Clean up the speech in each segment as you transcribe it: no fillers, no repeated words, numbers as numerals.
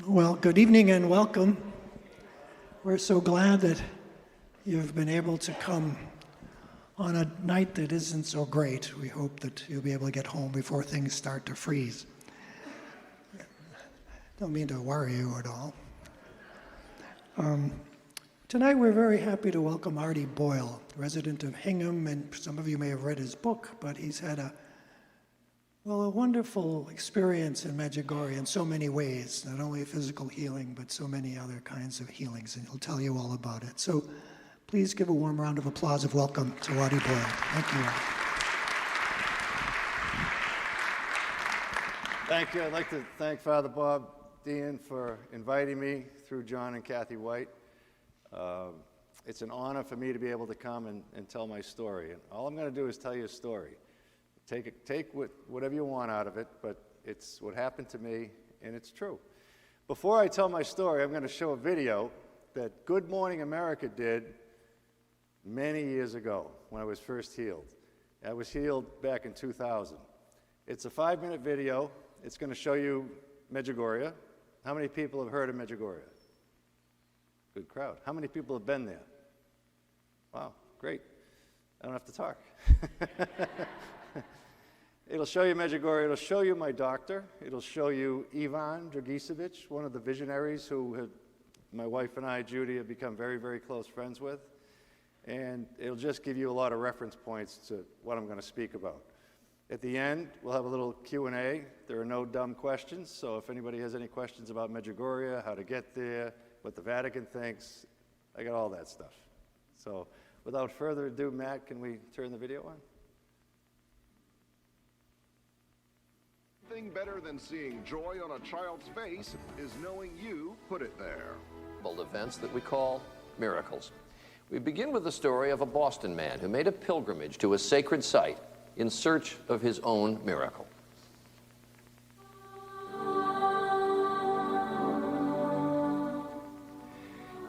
Well, good evening and welcome. We're so glad that you've been able to come on a night that isn't so great. We hope that you'll be able to get home before things start to freeze. Don't mean to worry you at all. Tonight we're very happy to welcome Artie Boyle, resident of Hingham, and some of you may have read his book, but he's had a wonderful experience in Medjugorje in so many ways, not only physical healing, but so many other kinds of healings, and he'll tell you all about it. So please give a warm round of applause of welcome to Artie Boyle. Thank you. Thank you. I'd like to thank Father Bob Dean for inviting me through John and Kathy White. It's an honor for me to be able to come and tell my story. And all I'm going to do is tell you a story. Take whatever you want out of it, but it's what happened to me, and it's true. Before I tell my story, I'm going to show a video that Good Morning America did many years ago when I was first healed. I was healed back in 2000. It's a 5-minute video. It's going to show you Medjugorje. How many people have heard of Medjugorje? Good crowd. How many people have been there? Wow, great. I don't have to talk. It'll show you Medjugorje. It'll show you my doctor. It'll show you Ivan Dragicevic, one of the visionaries who my wife and I, Judy, have become very, very close friends with. And it'll just give you a lot of reference points to what I'm going to speak about. At the end, we'll have a little Q&A. There are no dumb questions, so if anybody has any questions about Medjugorje, how to get there, what the Vatican thinks, I got all that stuff. So without further ado, Matt, can we turn the video on? Nothing better than seeing joy on a child's face is knowing you put it there. Events that we call miracles. We begin with the story of a Boston man who made a pilgrimage to a sacred site in search of his own miracle.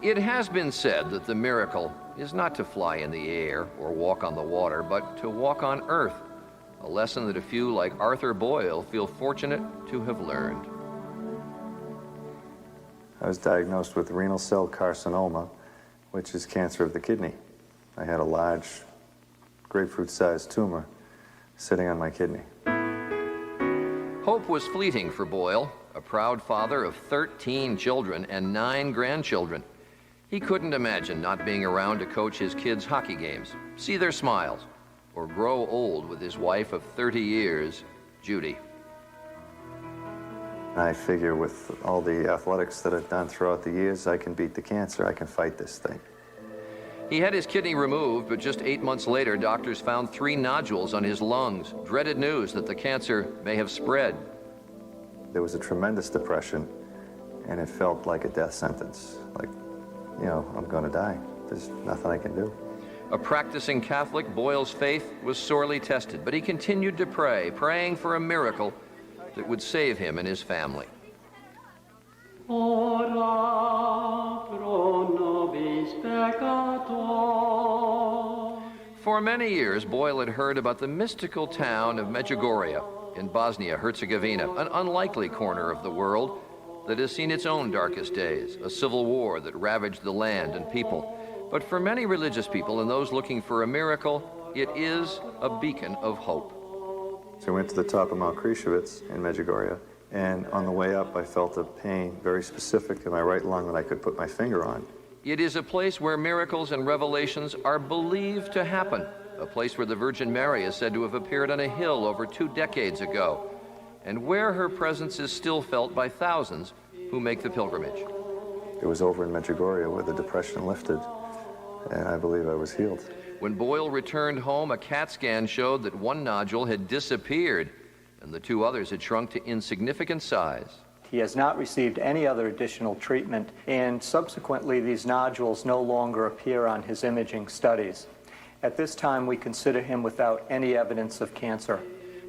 It has been said that the miracle is not to fly in the air or walk on the water, but to walk on earth, a lesson that a few like Artie Boyle feel fortunate to have learned. I was diagnosed with renal cell carcinoma, which is cancer of the kidney. I had a large, grapefruit-sized tumor sitting on my kidney. Hope was fleeting for Boyle, a proud father of 13 children and 9 grandchildren. He couldn't imagine not being around to coach his kids' hockey games, see their smiles, or grow old with his wife of 30 years, Judy. I figure with all the athletics that I've done throughout the years, I can beat the cancer, I can fight this thing. He had his kidney removed, but just 8 months later, doctors found 3 nodules on his lungs. Dreaded news that the cancer may have spread. There was a tremendous depression, and it felt like a death sentence. Like, you know, I'm gonna die. There's nothing I can do. A practicing Catholic, Boyle's faith was sorely tested, but he continued to pray, praying for a miracle that would save him and his family. Ora pro nobis peccator. For many years, Boyle had heard about the mystical town of Medjugorje in Bosnia-Herzegovina, an unlikely corner of the world that has seen its own darkest days, a civil war that ravaged the land and people. But for many religious people and those looking for a miracle, it is a beacon of hope. So I went to the top of Mount Krishevitz in Medjugorje, and on the way up, I felt a pain very specific in my right lung that I could put my finger on. It is a place where miracles and revelations are believed to happen, a place where the Virgin Mary is said to have appeared on a hill over 2 decades ago, and where her presence is still felt by thousands who make the pilgrimage. It was over in Medjugorje where the depression lifted, and I believe I was healed. When Boyle returned home, a CAT scan showed that 1 nodule had disappeared, and the 2 others had shrunk to insignificant size. He has not received any other additional treatment, and subsequently these nodules no longer appear on his imaging studies. At this time, we consider him without any evidence of cancer.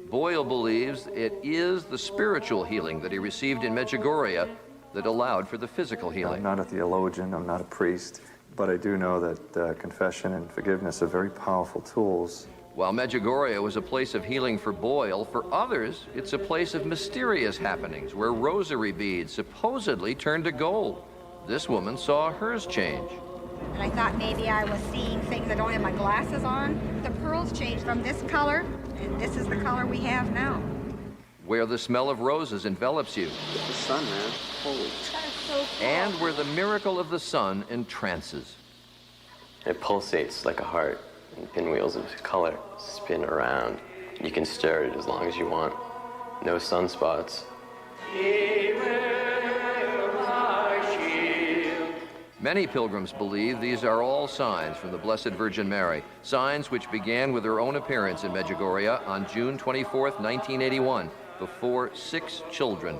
Boyle believes it is the spiritual healing that he received in Medjugorje that allowed for the physical healing. I'm not a theologian, I'm not a priest, but I do know that confession and forgiveness are very powerful tools While Medjugorje was a place of healing for Boyle, for others, it's a place of mysterious happenings where rosary beads supposedly turned to gold. This woman saw hers change. And I thought maybe I was seeing things. I don't have my glasses on. The pearls changed from this color, and this is the color we have now. Where the smell of roses envelops you. The sun, man. Holy. That's so cool. And where the miracle of the sun entrances. It pulsates like a heart, and pinwheels of color spin around. You can stare at it as long as you want. No sunspots. Many pilgrims believe these are all signs from the Blessed Virgin Mary, signs which began with her own appearance in Medjugorje on June 24, 1981, before 6 children.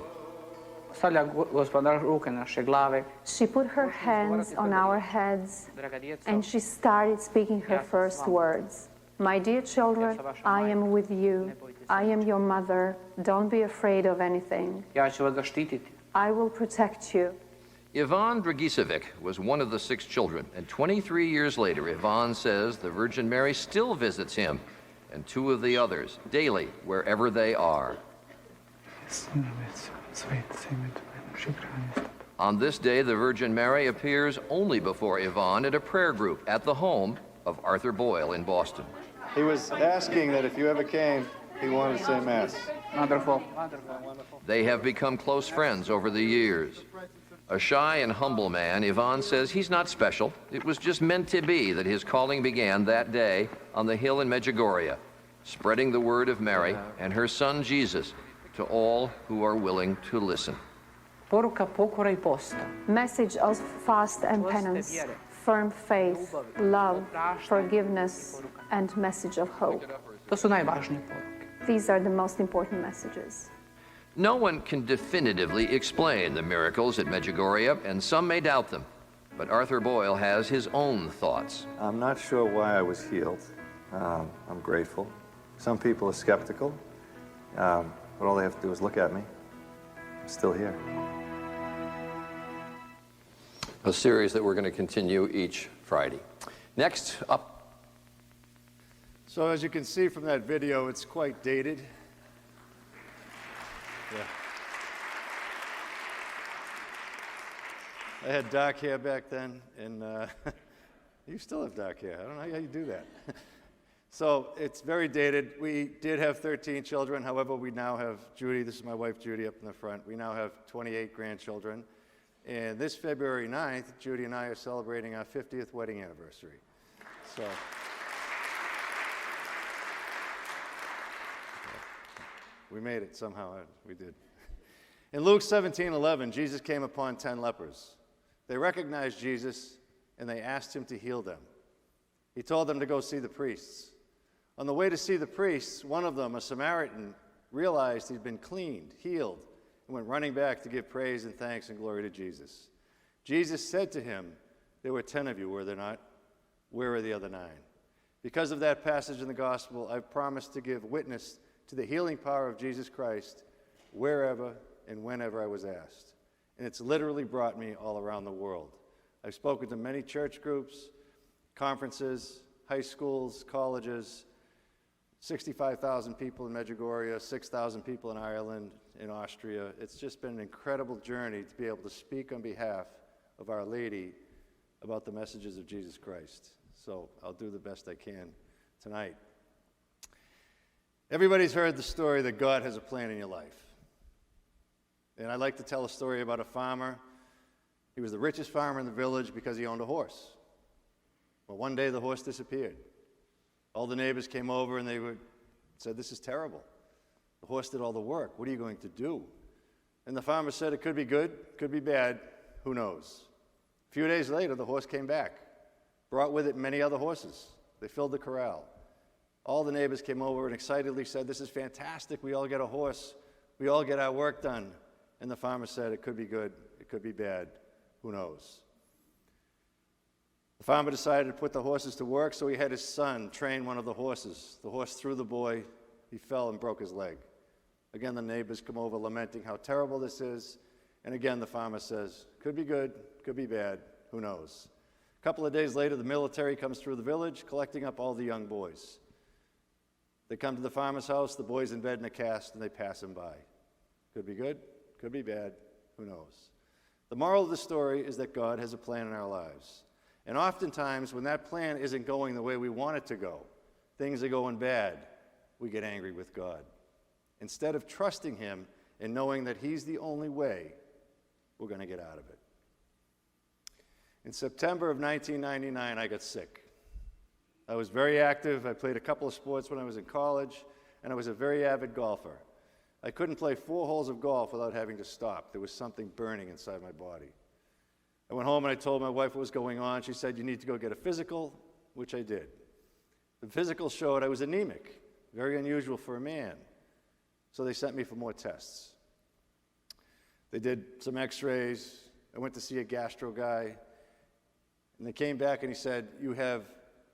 She put her hands on our heads and she started speaking her first words. My dear children, I am with you. I am your mother. Don't be afraid of anything. I will protect you. Ivan Dragicevic was one of the 6 children, and 23 years later, Ivan says the Virgin Mary still visits him and 2 of the others daily, wherever they are. On this day, the Virgin Mary appears only before Ivan at a prayer group at the home of Artie Boyle in Boston. He was asking that if you ever came, he wanted to say Mass. Wonderful. They have become close friends over the years. A shy and humble man, Ivan says he's not special. It was just meant to be that his calling began that day on the hill in Medjugorje, spreading the word of Mary and her son Jesus to all who are willing to listen. Message of fast and penance, firm faith, love, forgiveness, and message of hope. These are the most important messages. No one can definitively explain the miracles at Medjugorje, and some may doubt them. But Artie Boyle has his own thoughts. I'm not sure why I was healed. I'm grateful. Some people are skeptical, but all they have to do is look at me. I'm still here. A series that we're going to continue each Friday. Next up. So as you can see from that video, it's quite dated. Yeah. I had dark hair back then, and you still have dark hair. I don't know how you do that. So it's very dated. We did have 13 children. However, we now have Judy. This is my wife, Judy, up in the front. We now have 28 grandchildren. And this February 9th, Judy and I are celebrating our 50th wedding anniversary. So. We made it somehow. We did. In Luke 17:11, Jesus came upon 10 lepers. They recognized Jesus, and they asked him to heal them. He told them to go see the priests. On the way to see the priests, one of them, a Samaritan, realized he'd been cleaned, healed, and went running back to give praise and thanks and glory to Jesus. Jesus said to him, "There were 10 of you, were there not? Where are the other 9?" Because of that passage in the gospel, I've promised to give witness to the healing power of Jesus Christ wherever and whenever I was asked. And it's literally brought me all around the world. I've spoken to many church groups, conferences, high schools, colleges, 65,000 people in Medjugorje, 6,000 people in Ireland, in Austria. It's just been an incredible journey to be able to speak on behalf of Our Lady about the messages of Jesus Christ. So I'll do the best I can tonight. Everybody's heard the story that God has a plan in your life. And I'd like to tell a story about a farmer. He was the richest farmer in the village because he owned a horse. Well, one day the horse disappeared. All the neighbors came over and they said, "This is terrible. The horse did all the work. What are you going to do?" And the farmer said, "It could be good, could be bad, who knows?" A few days later, the horse came back, brought with it many other horses. They filled the corral. All the neighbors came over and excitedly said, "This is fantastic. We all get a horse. We all get our work done." And the farmer said, "It could be good. It could be bad. Who knows?" The farmer decided to put the horses to work, so he had his son train one of the horses. The horse threw the boy. He fell and broke his leg. Again, the neighbors come over lamenting how terrible this is. And again, the farmer says, "Could be good. Could be bad. Who knows?" A couple of days later, the military comes through the village, collecting up all the young boys. They come to the farmer's house, the boy's in bed in a cast, and they pass him by. Could be good, could be bad, who knows? The moral of the story is that God has a plan in our lives. And oftentimes, when that plan isn't going the way we want it to go, things are going bad, we get angry with God. Instead of trusting Him and knowing that He's the only way, we're going to get out of it. In September of 1999, I got sick. I was very active. I played a couple of sports when I was in college, and I was a very avid golfer. I couldn't play 4 holes of golf without having to stop. There was something burning inside my body. I went home and I told my wife what was going on. She said, "You need to go get a physical," which I did. The physical showed I was anemic, very unusual for a man. So they sent me for more tests. They did some x-rays. I went to see a gastro guy. And they came back and he said, "You have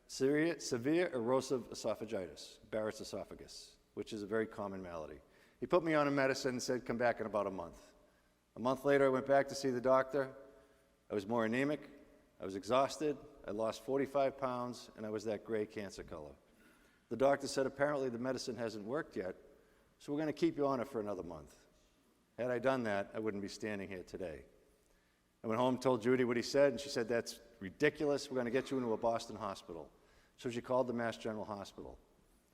severe erosive esophagitis, Barrett's esophagus, which is a very common malady." He put me on a medicine and said, "Come back in about a month." A month later, I went back to see the doctor. I was more anemic. I was exhausted. I lost 45 pounds, and I was that gray cancer color. The doctor said, "Apparently the medicine hasn't worked yet, so we're going to keep you on it for another month." Had I done that, I wouldn't be standing here today. I went home, told Judy what he said, and she said, "That's ridiculous. We're going to get you into a Boston hospital." So she called the Mass General Hospital.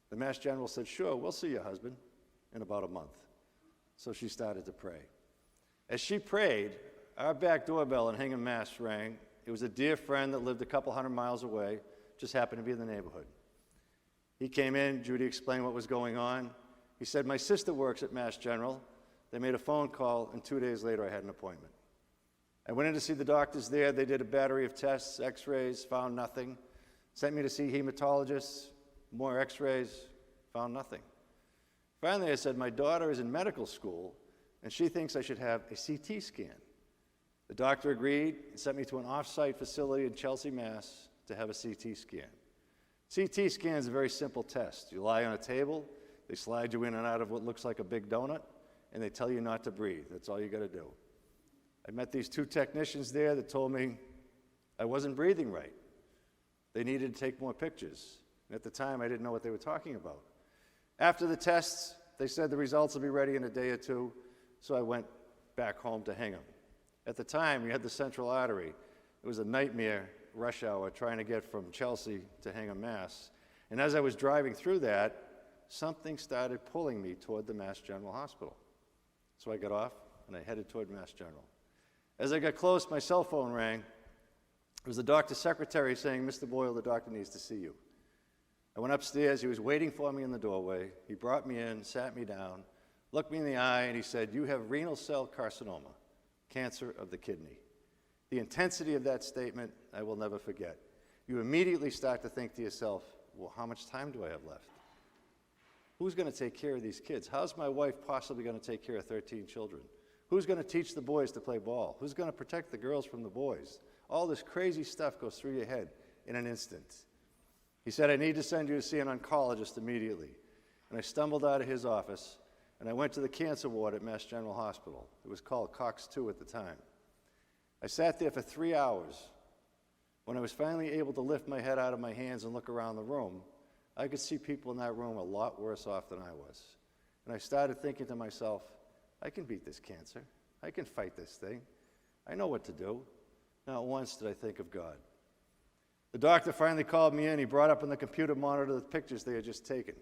The Mass General said, "Sure, we'll see your husband in about a month." So she started to pray. As she prayed, our back doorbell in Hingham, Mass. rang. It was a dear friend that lived a couple 100 miles away, just happened to be in the neighborhood. He came in, Judy explained what was going on. He said, "My sister works at Mass General." They made a phone call, and 2 days later I had an appointment. I went in to see the doctors there. They did a battery of tests, x-rays, found nothing. Sent me to see hematologists, more x-rays, found nothing. Finally, I said, "My daughter is in medical school, and she thinks I should have a CT scan." The doctor agreed and sent me to an off-site facility in Chelsea, Mass. To have a CT scan. CT scan is a very simple test. You lie on a table, they slide you in and out of what looks like a big donut, and they tell you not to breathe. That's all you got to do. I met these 2 technicians there that told me I wasn't breathing right. They needed to take more pictures. And at the time, I didn't know what they were talking about. After the tests, they said the results will be ready in a day or 2, so I went back home to Hingham. At the time, we had the central artery. It was a nightmare rush hour trying to get from Chelsea to Hingham, Mass. And as I was driving through that, something started pulling me toward the Mass General Hospital. So I got off and I headed toward Mass General. As I got close, my cell phone rang. It was the doctor's secretary saying, "Mr. Boyle, the doctor needs to see you." I went upstairs. He was waiting for me in the doorway. He brought me in, sat me down, looked me in the eye, and he said, "You have renal cell carcinoma, cancer of the kidney." The intensity of that statement, I will never forget. You immediately start to think to yourself, well, how much time do I have left? Who's going to take care of these kids? How's my wife possibly going to take care of 13 children? Who's going to teach the boys to play ball? Who's going to protect the girls from the boys? All this crazy stuff goes through your head in an instant. He said, "I need to send you to see an oncologist immediately." And I stumbled out of his office, and I went to the cancer ward at Mass General Hospital. It was called Cox 2 at the time. I sat there for 3 hours. When I was finally able to lift my head out of my hands and look around the room, I could see people in that room a lot worse off than I was. And I started thinking to myself, I can beat this cancer. I can fight this thing. I know what to do. Not once did I think of God. The doctor finally called me in. He brought up on the computer monitor the pictures they had just taken.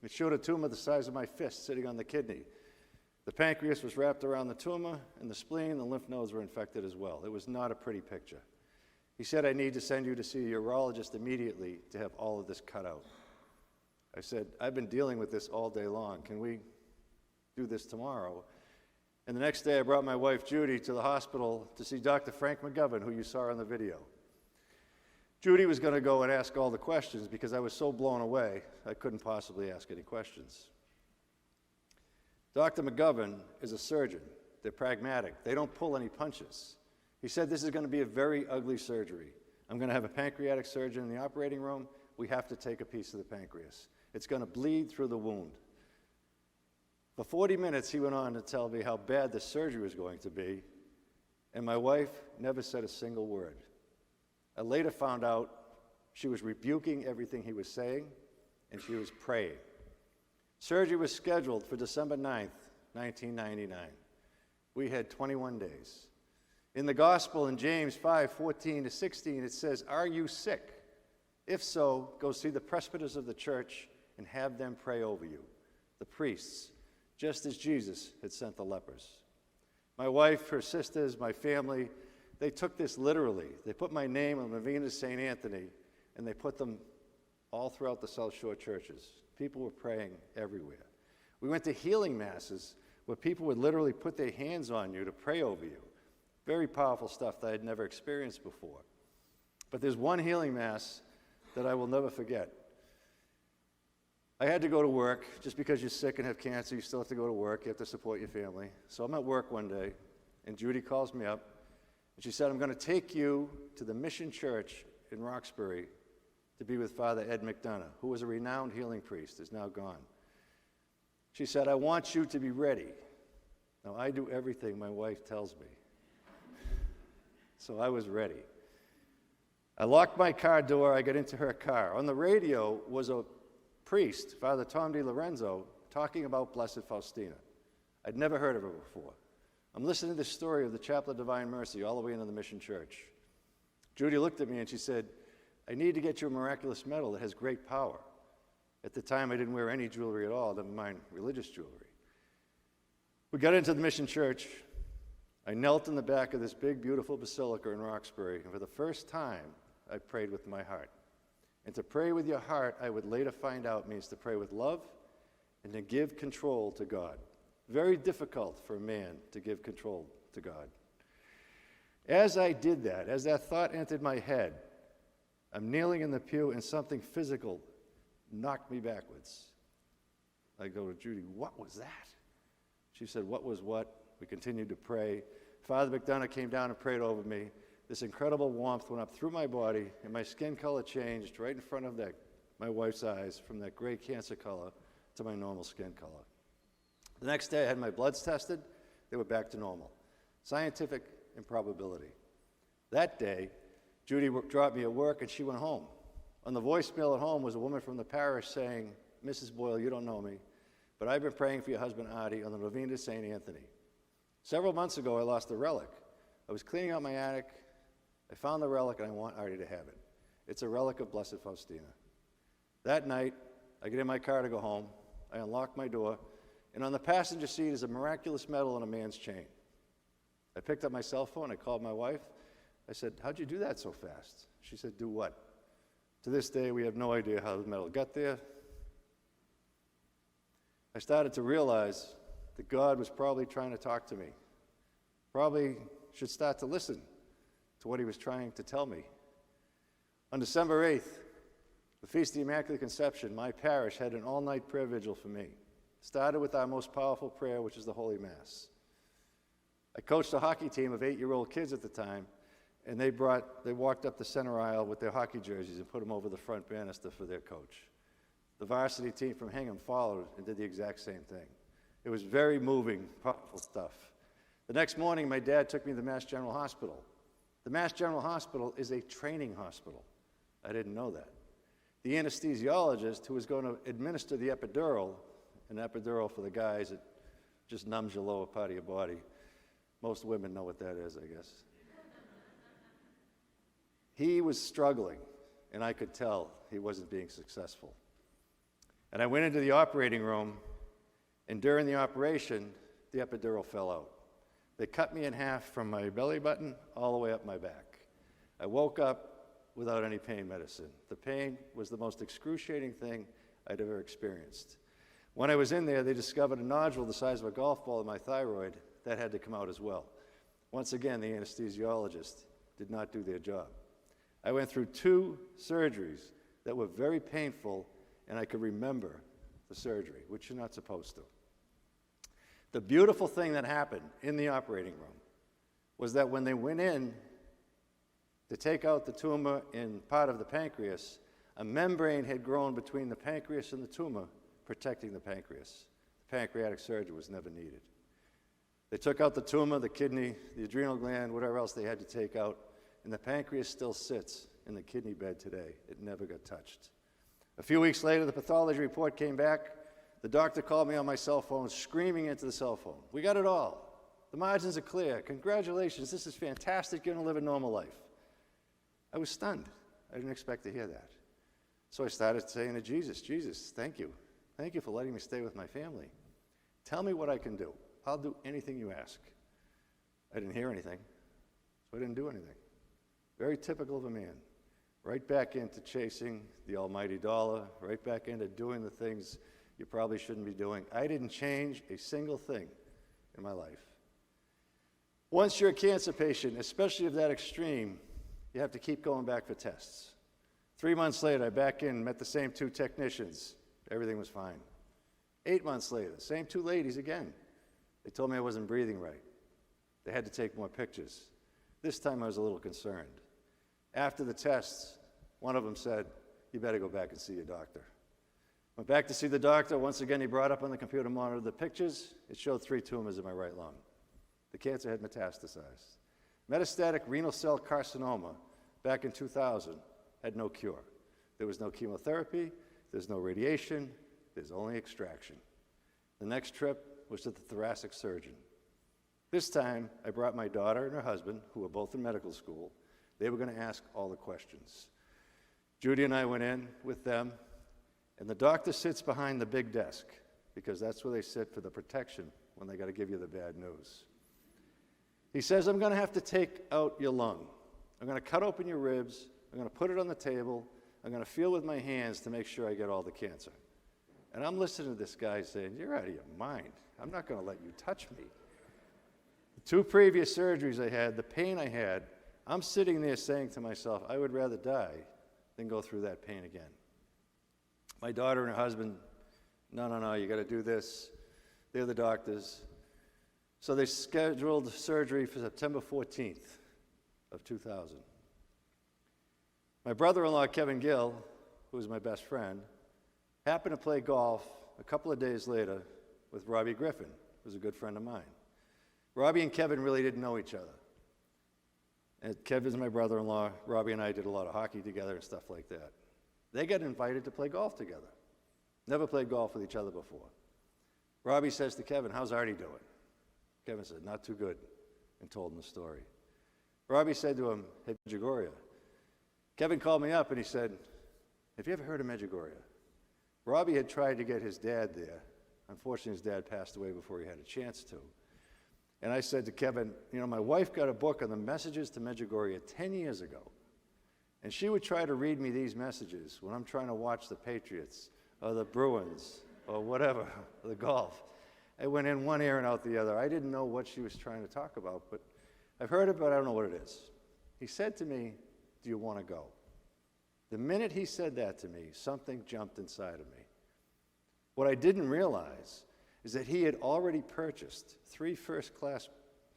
It showed a tumor the size of my fist sitting on the kidney. The pancreas was wrapped around the tumor, and the spleen and the lymph nodes were infected as well. It was not a pretty picture. He said, "I need to send you to see a urologist immediately to have all of this cut out." I said, "I've been dealing with this all day long. Can we do this tomorrow?" And the next day, I brought my wife, Judy, to the hospital to see Dr. Frank McGovern, who you saw in the video. Judy was going to go and ask all the questions because I was so blown away, I couldn't possibly ask any questions. Dr. McGovern is a surgeon. They're pragmatic. They don't pull any punches. He said, "This is going to be a very ugly surgery. I'm going to have a pancreatic surgeon in the operating room. We have to take a piece of the pancreas. It's going to bleed through the wound." For 40 minutes, he went on to tell me how bad the surgery was going to be, and my wife never said a single word. I later found out she was rebuking everything he was saying, and she was praying. Surgery was scheduled for December 9th, 1999. We had 21 days. In the gospel in James 5:14-16, it says, "Are you sick? If so, go see the presbyters of the church and have them pray over you, the priests, just as Jesus had sent the lepers." My wife, her sisters, my family, they took this literally. They put my name on Novena St. Anthony, and they put them all throughout the South Shore churches. People were praying everywhere. We went to healing masses where people would literally put their hands on you to pray over you. Very powerful stuff that I'd never experienced before. But there's one healing mass that I will never forget. I had to go to work. Just because you're sick and have cancer, you still have to go to work. You have to support your family. So I'm at work one day, and Judy calls me up, and she said, "I'm going to take you to the Mission Church in Roxbury to be with Father Ed McDonough, who was a renowned healing priest, is now gone." She said, "I want you to be ready." Now, I do everything my wife tells me. So I was ready. I locked my car door. I got into her car. On the radio was a priest, Father Tom DiLorenzo, talking about Blessed Faustina. I'd never heard of her before. I'm listening to the story of the Chapel of Divine Mercy all the way into the Mission Church. Judy looked at me and she said, "I need to get you a miraculous medal that has great power." At the time, I didn't wear any jewelry at all, never mind religious jewelry. We got into the Mission Church. I knelt in the back of this big, beautiful basilica in Roxbury, and for the first time, I prayed with my heart. And to pray with your heart, I would later find out, means to pray with love and to give control to God. Very difficult for a man to give control to God. As I did that, as that thought entered my head, I'm kneeling in the pew and something physical knocked me backwards. I go to Judy, "What was that?" She said, "What was what?" We continued to pray. Father McDonough came down and prayed over me. This incredible warmth went up through my body, and my skin color changed right in front of my wife's eyes, from that gray cancer color to my normal skin color. The next day, I had my bloods tested. They were back to normal. Scientific improbability. That day, Judy dropped me at work, and she went home. On the voicemail at home was a woman from the parish saying, "Mrs. Boyle, you don't know me, but I've been praying for your husband, Artie, on the Novena St. Anthony. Several months ago, I lost a relic. I was cleaning out my attic. I found the relic, and I want Artie to have it. It's a relic of Blessed Faustina." That night, I get in my car to go home. I unlock my door, and on the passenger seat is a miraculous medal on a man's chain. I picked up my cell phone. I called my wife. I said, "How'd you do that so fast?" She said, "Do what?" To this day, we have no idea how the medal got there. I started to realize that God was probably trying to talk to me. Probably should start to listen to what he was trying to tell me. On December 8th, the Feast of the Immaculate Conception, my parish had an all-night prayer vigil for me. Started with our most powerful prayer, which is the Holy Mass. I coached a hockey team of 8-year-old kids at the time, and they walked up the center aisle with their hockey jerseys and put them over the front banister for their coach. The varsity team from Hingham followed and did the exact same thing. It was very moving, powerful stuff. The next morning, my dad took me to the Mass General Hospital. The Mass General Hospital is a training hospital. I didn't know that. The anesthesiologist who was going to administer the epidural, an epidural for the guys, it just numbs your lower part of your body. Most women know what that is, I guess. He was struggling, and I could tell he wasn't being successful. And I went into the operating room, and during the operation, the epidural fell out. They cut me in half from my belly button all the way up my back. I woke up without any pain medicine. The pain was the most excruciating thing I'd ever experienced. When I was in there, they discovered a nodule the size of a golf ball in my thyroid. That had to come out as well. Once again, the anesthesiologist did not do their job. I went through 2 surgeries that were very painful, and I could remember the surgery, which you're not supposed to. The beautiful thing that happened in the operating room was that when they went in to take out the tumor in part of the pancreas, a membrane had grown between the pancreas and the tumor, protecting the pancreas. The pancreatic surgery was never needed. They took out the tumor, the kidney, the adrenal gland, whatever else they had to take out, and the pancreas still sits in the kidney bed today. It never got touched. A few weeks later, the pathology report came back. The doctor called me on my cell phone, screaming into the cell phone. We got it all. The margins are clear. Congratulations, this is fantastic. You're going to live a normal life. I was stunned. I didn't expect to hear that. So I started saying to Jesus, Jesus, thank you. Thank you for letting me stay with my family. Tell me what I can do. I'll do anything you ask. I didn't hear anything, so I didn't do anything. Very typical of a man. Right back into chasing the almighty dollar, right back into doing the things you probably shouldn't be doing. I didn't change a single thing in my life. Once you're a cancer patient, especially of that extreme, you have to keep going back for tests. 3 months later, I back in, met the same 2 technicians. Everything was fine. 8 months later, same 2 ladies again. They told me I wasn't breathing right. They had to take more pictures. This time I was a little concerned. After the tests, one of them said, you better go back and see your doctor. Went back to see the doctor. Once again, he brought up on the computer monitor the pictures. It showed 3 tumors in my right lung. The cancer had metastasized. Metastatic renal cell carcinoma back in 2000 had no cure. There was no chemotherapy, there's no radiation, there's only extraction. The next trip was to the thoracic surgeon. This time, I brought my daughter and her husband, who were both in medical school. They were going to ask all the questions. Judy and I went in with them, and the doctor sits behind the big desk, because that's where they sit for the protection when they got to give you the bad news. He says, I'm going to have to take out your lung. I'm going to cut open your ribs. I'm going to put it on the table. I'm going to feel with my hands to make sure I get all the cancer. And I'm listening to this guy saying, you're out of your mind. I'm not going to let you touch me. The 2 previous surgeries I had, the pain I had, I'm sitting there saying to myself, I would rather die than go through that pain again. My daughter and her husband, no, you got to do this. They're the doctors. So they scheduled surgery for September 14th of 2000. My brother-in-law, Kevin Gill, who was my best friend, happened to play golf a couple of days later with Robbie Griffin, who was a good friend of mine. Robbie and Kevin really didn't know each other. And Kevin's my brother-in-law. Robbie and I did a lot of hockey together and stuff like that. They got invited to play golf together. Never played golf with each other before. Robbie says to Kevin, how's Artie doing? Kevin said, not too good, and told him the story. Robbie said to him, hey, Medjugorje. Kevin called me up and he said, have you ever heard of Medjugorje? Robbie had tried to get his dad there. Unfortunately, his dad passed away before he had a chance to. And I said to Kevin, my wife got a book on the messages to Medjugorje 10 years ago. And she would try to read me these messages when I'm trying to watch the Patriots or the Bruins or whatever, the golf. I went in one ear and out the other. I didn't know what she was trying to talk about, but I've heard it, but I don't know what it is. He said to me, do you want to go? The minute he said that to me, something jumped inside of me. What I didn't realize is that he had already purchased 3 first-class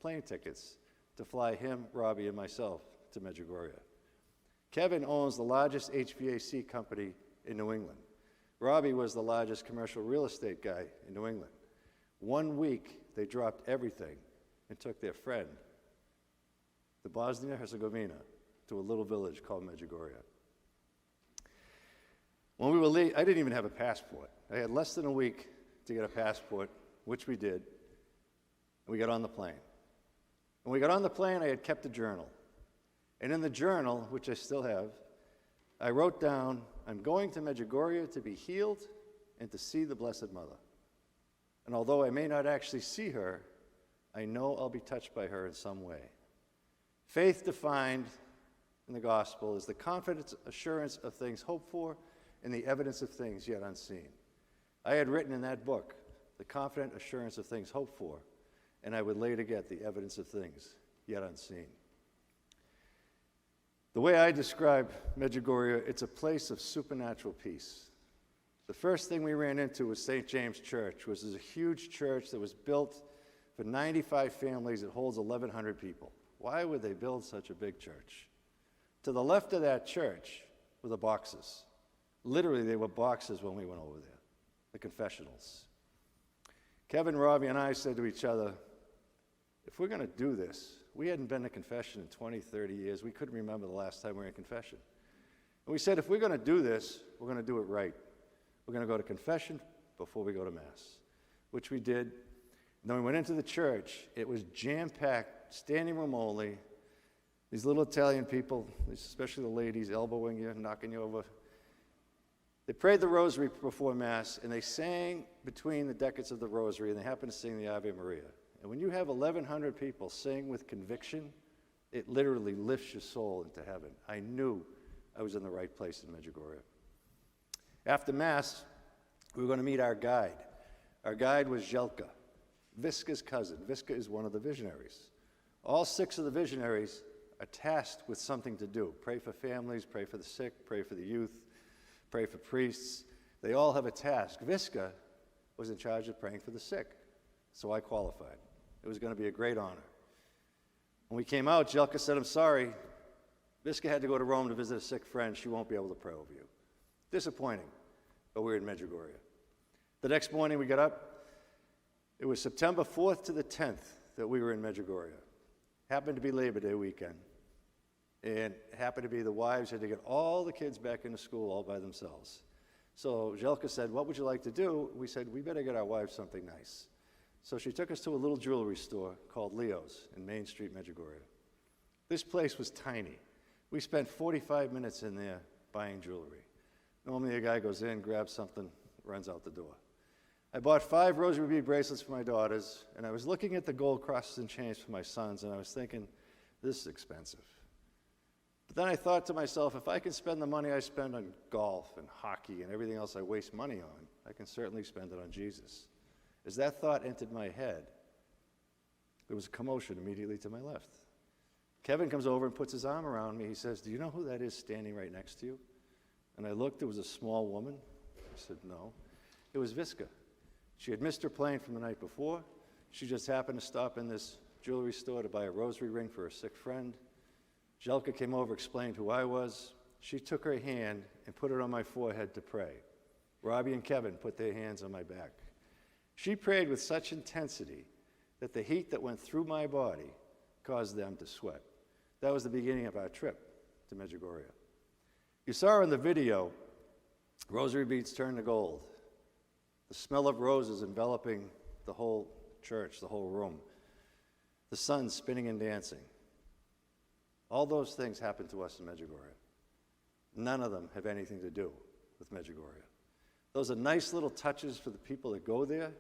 plane tickets to fly him, Robbie, and myself to Medjugorje. Kevin owns the largest HVAC company in New England. Robbie was the largest commercial real estate guy in New England. 1 week, they dropped everything and took their friend to Bosnia-Herzegovina, to a little village called Medjugorje. When we were late, I didn't even have a passport. I had less than a week to get a passport, which we did, and we got on the plane. When we got on the plane, I had kept a journal. And in the journal, which I still have, I wrote down, I'm going to Medjugorje to be healed and to see the Blessed Mother. And although I may not actually see her, I know I'll be touched by her in some way. Faith defined in the gospel is the confident assurance of things hoped for and the evidence of things yet unseen. I had written in that book, the confident assurance of things hoped for, and I would later get the evidence of things yet unseen. The way I describe Medjugorje, it's a place of supernatural peace. The first thing we ran into was St. James Church, which is a huge church that was built for 95 families. It holds 1,100 people. Why would they build such a big church? To the left of that church were the boxes. Literally, they were boxes when we went over there, the confessionals. Kevin, Robbie, and I said to each other, if we're going to do this, we hadn't been to confession in 20, 30 years. We couldn't remember the last time we were in confession. And we said, if we're going to do this, we're going to do it right. We're going to go to confession before we go to Mass, which we did. And then we went into the church. It was jam-packed, standing room only. These little Italian people, especially the ladies, elbowing you, knocking you over. They prayed the rosary before Mass, and they sang between the decades of the rosary, and they happened to sing the Ave Maria. And when you have 1,100 people sing with conviction, it literally lifts your soul into heaven. I knew I was in the right place in Medjugorje. After Mass, we were going to meet our guide. Our guide was Jelka, Viska's cousin. Viska is one of the visionaries. All 6 of the visionaries are tasked with something to do. Pray for families, pray for the sick, pray for the youth, pray for priests. They all have a task. Viska was in charge of praying for the sick, so I qualified. It was going to be a great honor. When we came out, Jelka said, "I'm sorry, Viska had to go to Rome to visit a sick friend. She won't be able to pray over you." Disappointing, but we were in Medjugorje. The next morning we got up. It was September 4th to the 10th that we were in Medjugorje. Happened to be Labor Day weekend. And it happened to be the wives had to get all the kids back into school all by themselves. So Jelka said, "What would you like to do?" We said, "We better get our wives something nice." So she took us to a little jewelry store called Leo's in Main Street, Medjugorje. This place was tiny. We spent 45 minutes in there buying jewelry. Normally a guy goes in, grabs something, runs out the door. I bought 5 rosary bead bracelets for my daughters, and I was looking at the gold crosses and chains for my sons, and I was thinking, this is expensive. But then I thought to myself, if I can spend the money I spend on golf and hockey and everything else I waste money on, I can certainly spend it on Jesus. As that thought entered my head, there was a commotion immediately to my left. Kevin comes over and puts his arm around me. He says, "Do you know who that is standing right next to you?" And I looked, it was a small woman. I said, "No." It was Viska. She had missed her plane from the night before. She just happened to stop in this jewelry store to buy a rosary ring for a sick friend. Jelka came over, explained who I was. She took her hand and put it on my forehead to pray. Robbie and Kevin put their hands on my back. She prayed with such intensity that the heat that went through my body caused them to sweat. That was the beginning of our trip to Medjugorje. You saw in the video, rosary beads turned to gold. The smell of roses enveloping the whole church, the whole room. The sun spinning and dancing. All those things happened to us in Medjugorje. None of them have anything to do with Medjugorje. Those are nice little touches for the people that go there.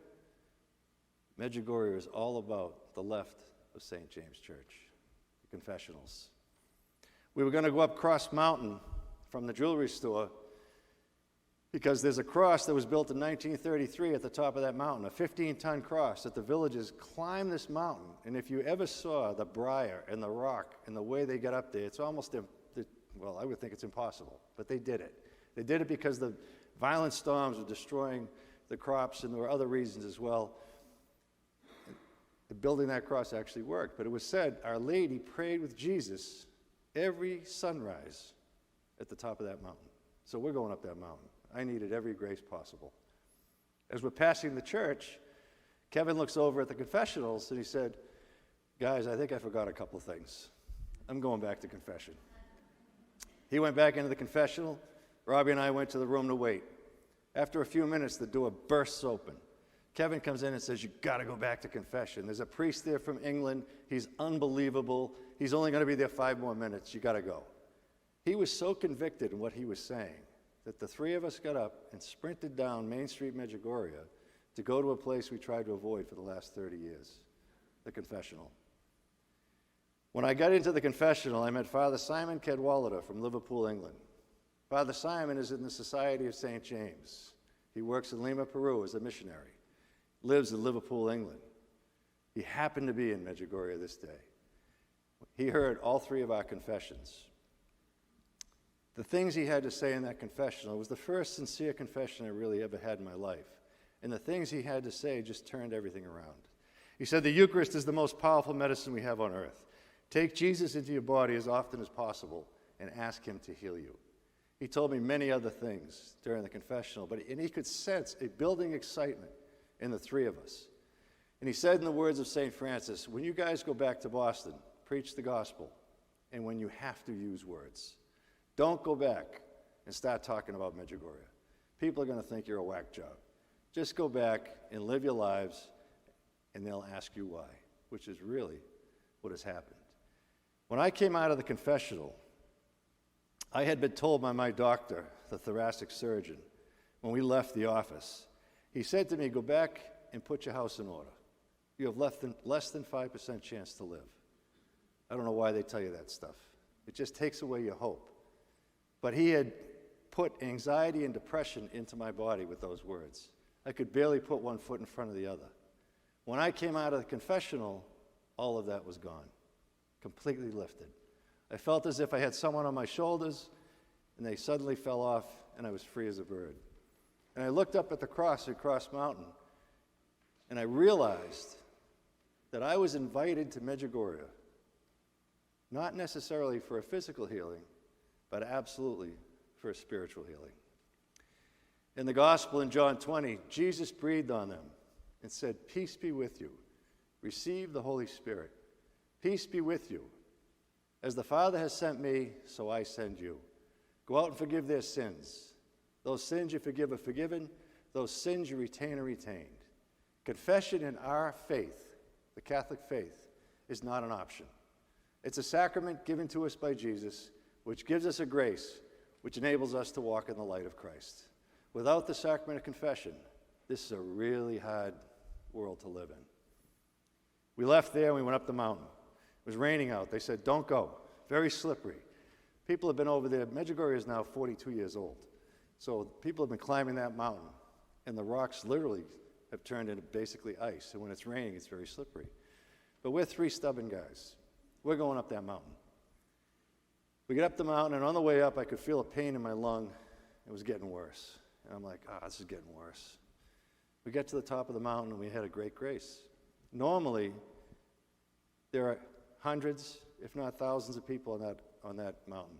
Medjugorje is all about the left of St. James Church, the confessionals. We were going to go up Cross Mountain from the jewelry store because there's a cross that was built in 1933 at the top of that mountain, a 15-ton cross that the villagers climb this mountain. And if you ever saw the briar and the rock and the way they get up there, it's almost, well, I would think it's impossible, but they did it. They did it because the violent storms were destroying the crops, and there were other reasons as well. The building that cross actually worked, but it was said Our Lady prayed with Jesus every sunrise at the top of that mountain. So we're going up that mountain. I needed every grace possible. As we're passing the church, Kevin looks over at the confessionals and he said, "Guys, I think I forgot a couple things. I'm going back to confession." He went back into the confessional. Robbie and I went to the room to wait. After a few minutes, the door bursts open. Kevin comes in and says, "You got to go back to confession. There's a priest there from England. He's unbelievable. He's only going to be there 5 more minutes. You got to go." He was so convicted in what he was saying that the 3 of us got up and sprinted down Main Street, Medjugorje, to go to a place we tried to avoid for the last 30 years, the confessional. When I got into the confessional, I met Father Simon Cadwallader from Liverpool, England. Father Simon is in the Society of St. James. He works in Lima, Peru as a missionary. Lives in Liverpool, England. He happened to be in Medjugorje this day. He heard all 3 of our confessions. The things he had to say in that confessional, it was the first sincere confession I really ever had in my life. And the things he had to say just turned everything around. He said, "The Eucharist is the most powerful medicine we have on earth. Take Jesus into your body as often as possible and ask him to heal you." He told me many other things during the confessional, and he could sense a building excitement in the 3 of us. And he said in the words of St. Francis, "When you guys go back to Boston, preach the gospel, and when you have to use words, don't go back and start talking about Medjugorje. People are going to think you're a whack job. Just go back and live your lives, and they'll ask you why, which is really what has happened. When I came out of the confessional, I had been told by my doctor, the thoracic surgeon, when we left the office, he said to me, go back and put your house in order. You have less than 5% chance to live. I don't know why they tell you that stuff. It just takes away your hope. But he had put anxiety and depression into my body with those words. I could barely put one foot in front of the other. When I came out of the confessional, all of that was gone, completely lifted. I felt as if I had someone on my shoulders, and they suddenly fell off, and I was free as a bird. And I looked up at the cross at Cross Mountain, and I realized that I was invited to Medjugorje, not necessarily for a physical healing, but absolutely for a spiritual healing. In the gospel in John 20, Jesus breathed on them and said, peace be with you. Receive the Holy Spirit. Peace be with you. As the Father has sent me, so I send you. Go out and forgive their sins. Those sins you forgive are forgiven. Those sins you retain are retained. Confession in our faith, the Catholic faith, is not an option. It's a sacrament given to us by Jesus, which gives us a grace which enables us to walk in the light of Christ. Without the sacrament of confession, this is a really hard world to live in. We left there and we went up the mountain. It was raining out. They said, don't go. Very slippery. People have been over there. Medjugorje is now 42 years old. So people have been climbing that mountain, and the rocks literally have turned into basically ice. And when it's raining, it's very slippery. But we're three stubborn guys. We're going up that mountain. We get up the mountain, and on the way up, I could feel a pain in my lung. It was getting worse. And I'm like, this is getting worse. We get to the top of the mountain, and we had a great grace. Normally, there are hundreds, if not thousands of people on that mountain.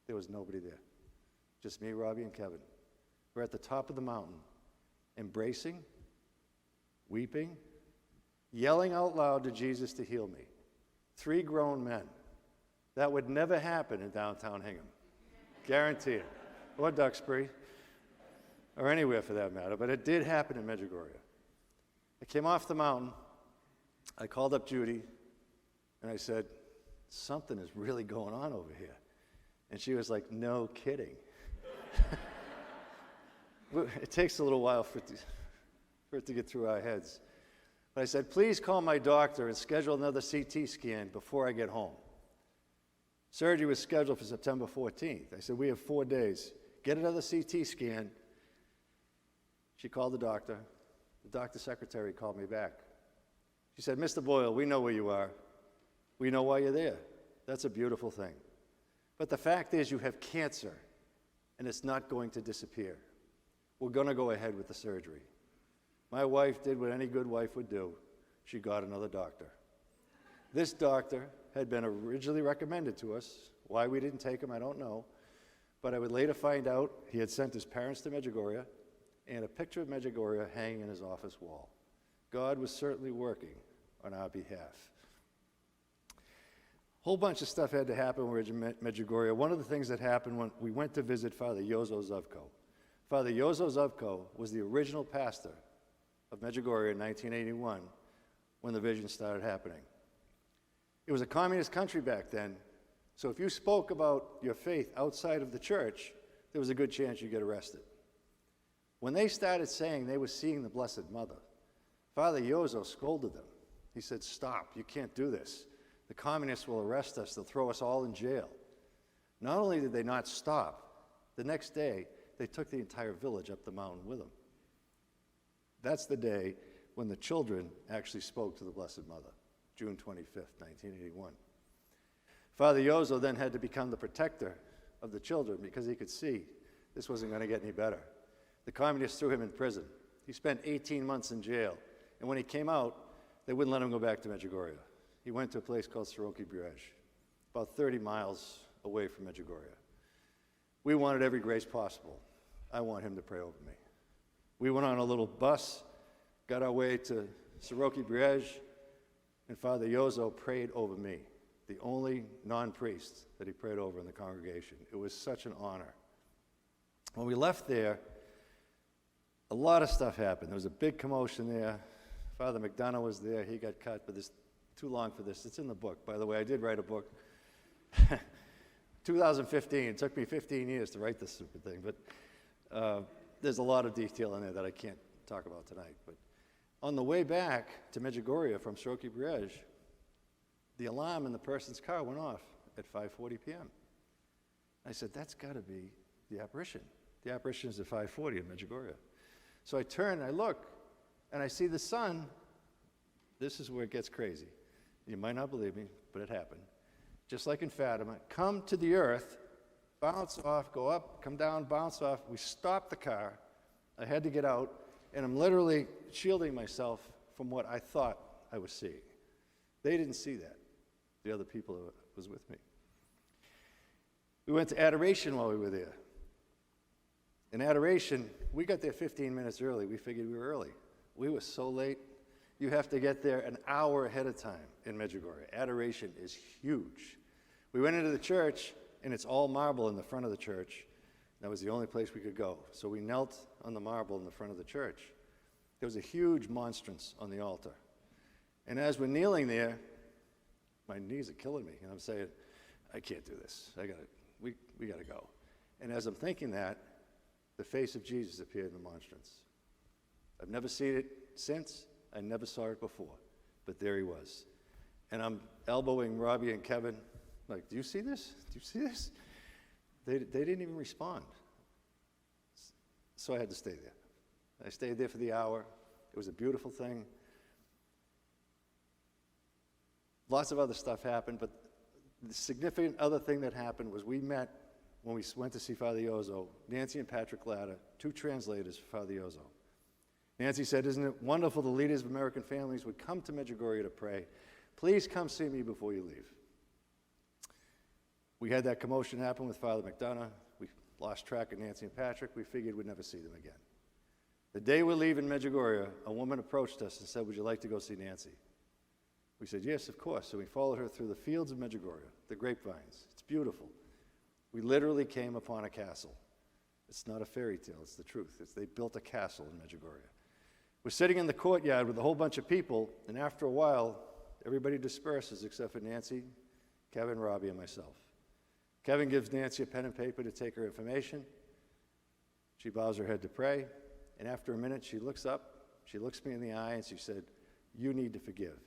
There was nobody there. Just me, Robbie, and Kevin. We're at the top of the mountain, embracing, weeping, yelling out loud to Jesus to heal me. 3 grown men. That would never happen in downtown Hingham. Guarantee it. Or Duxbury, or anywhere for that matter, but it did happen in Medjugorje. I came off the mountain, I called up Judy, and I said, something is really going on over here. And she was like, no kidding. It takes a little while for it to get through our heads. But I said, please call my doctor and schedule another CT scan before I get home. Surgery was scheduled for September 14th. I said, we have 4 days. Get another CT scan. She called the doctor. The doctor's secretary called me back. She said, Mr. Boyle, we know where you are. We know why you're there. That's a beautiful thing. But the fact is you have cancer, and it's not going to disappear. We're going to go ahead with the surgery. My wife did what any good wife would do. She got another doctor. This doctor had been originally recommended to us. Why we didn't take him, I don't know. But I would later find out he had sent his parents to Medjugorje and a picture of Medjugorje hanging in his office wall. God was certainly working on our behalf. A whole bunch of stuff had to happen when we were in Medjugorje. One of the things that happened when we went to visit Father Jozo Zovko. Father Jozo Zovko was the original pastor of Medjugorje in 1981 when the vision started happening. It was a communist country back then, so if you spoke about your faith outside of the church, there was a good chance you'd get arrested. When they started saying they were seeing the Blessed Mother, Father Jozo scolded them. He said, stop, you can't do this. The communists will arrest us, they'll throw us all in jail. Not only did they not stop, the next day they took the entire village up the mountain with them. That's the day when the children actually spoke to the Blessed Mother, June 25th, 1981. Father Jozo then had to become the protector of the children because he could see this wasn't going to get any better. The communists threw him in prison. He spent 18 months in jail, and when he came out, they wouldn't let him go back to Medjugorje. He went to a place called Soroki Brij, about 30 miles away from Medjugorje. We wanted every grace possible. I want him to pray over me. We went on a little bus, got our way to Soroki Brij, and Father Jozo prayed over me, the only non-priest that he prayed over in the congregation. It was such an honor. When we left there, A lot of stuff happened. There was a big commotion there. Father McDonough was there. He got cut, but it's too long for this. It's in the book. By the way, I did write a book. 2015. It took me 15 years to write this stupid thing, but there's a lot of detail in there that I can't talk about tonight. But on the way back to Medjugorje from Sroki Brej, the alarm in the person's car went off at 5:40 p.m. I said, that's got to be the apparition. The apparition is at 5:40 in Medjugorje. So I turn, I look, and I see the sun. This is where it gets crazy. You might not believe me, but it happened. Just like in Fatima, come to the earth, bounce off, go up, come down, bounce off. We stopped the car. I had to get out, and I'm literally shielding myself from what I thought I was seeing. They didn't see that, the other people who was with me. We went to adoration while we were there. In adoration, we got there 15 minutes early. We figured we were early. We were so late. You have to get there an hour ahead of time in Medjugorje. Adoration is huge. We went into the church, and it's all marble in the front of the church. That was the only place we could go. So we knelt on the marble in the front of the church. There was a huge monstrance on the altar. And as we're kneeling there, my knees are killing me. And I'm saying, I can't do this. We got to go. And as I'm thinking that, the face of Jesus appeared in the monstrance. I've never seen it since. I never saw it before. But there he was. And I'm elbowing Robbie and Kevin, like, do you see this? Do you see this? They didn't even respond. So I had to stay there. I stayed there for the hour. It was a beautiful thing. Lots of other stuff happened, but the significant other thing that happened was we met when we went to see Father Yozo, Nancy and Patrick Latta, two translators for Father Yozo. Nancy said, isn't it wonderful the leaders of American families would come to Medjugorje to pray? Please come see me before you leave. We had that commotion happen with Father McDonough. We lost track of Nancy and Patrick. We figured we'd never see them again. The day we're leaving Medjugorje, a woman approached us and said, would you like to go see Nancy? We said, yes, of course. So we followed her through the fields of Medjugorje, the grapevines. It's beautiful. We literally came upon a castle. It's not a fairy tale, it's the truth. They built a castle in Medjugorje. We're sitting in the courtyard with a whole bunch of people, and after a while, everybody disperses except for Nancy, Kevin, Robbie, and myself. Kevin gives Nancy a pen and paper to take her information. She bows her head to pray, and after a minute, she looks up, she looks me in the eye, and she said, you need to forgive.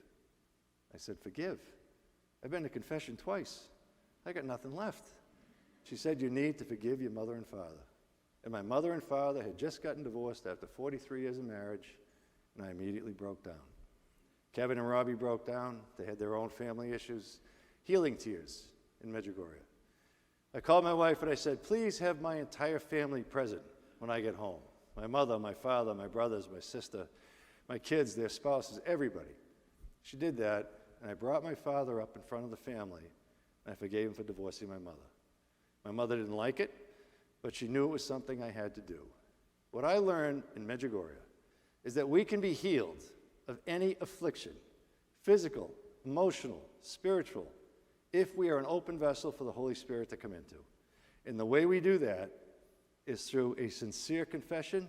I said, forgive? I've been to confession twice. I got nothing left. She said, you need to forgive your mother and father. And my mother and father had just gotten divorced after 43 years of marriage, and I immediately broke down. Kevin and Robbie broke down. They had their own family issues, healing tears in Medjugorje. I called my wife and I said, please have my entire family present when I get home. My mother, my father, my brothers, my sister, my kids, their spouses, everybody. She did that, and I brought my father up in front of the family, and I forgave him for divorcing my mother. My mother didn't like it, but she knew it was something I had to do. What I learned in Medjugorje is that we can be healed of any affliction, physical, emotional, spiritual, if we are an open vessel for the Holy Spirit to come into. And the way we do that is through a sincere confession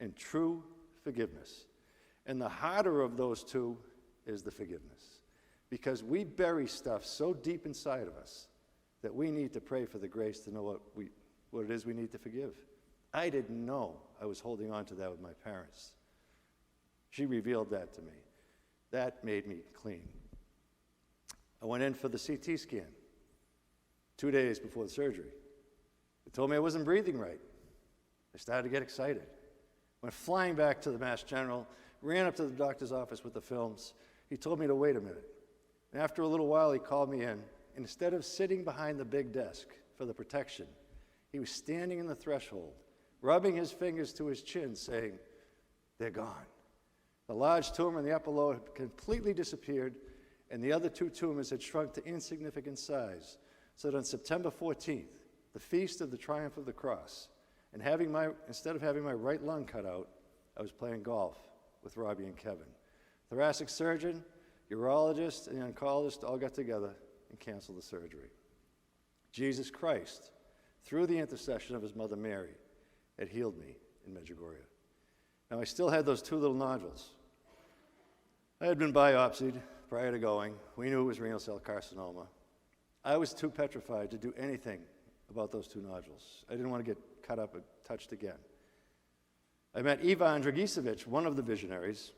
and true forgiveness. And the harder of those two is the forgiveness. Because we bury stuff so deep inside of us that we need to pray for the grace to know what it is we need to forgive. I didn't know I was holding on to that with my parents. She revealed that to me. That made me clean. I went in for the CT scan 2 days before the surgery. They told me I wasn't breathing right. I started to get excited. Went flying back to the Mass General, ran up to the doctor's office with the films. He told me to wait a minute. And after a little while, he called me in. And instead of sitting behind the big desk for the protection, he was standing in the threshold, rubbing his fingers to his chin, saying, they're gone. The large tumor in the upper lobe had completely disappeared, and the other two tumors had shrunk to insignificant size, so that on September 14th, the feast of the Triumph of the Cross, and instead of having my right lung cut out, I was playing golf with Robbie and Kevin. Thoracic surgeon, urologist, and oncologist all got together and canceled the surgery. Jesus Christ, through the intercession of his mother Mary, had healed me in Medjugorje. Now, I still had those 2 little nodules. I had been biopsied prior to going. We knew it was renal cell carcinoma. I was too petrified to do anything about those 2 nodules. I didn't want to get cut up and touched again. I met Ivan Dragisevich, one of the visionaries,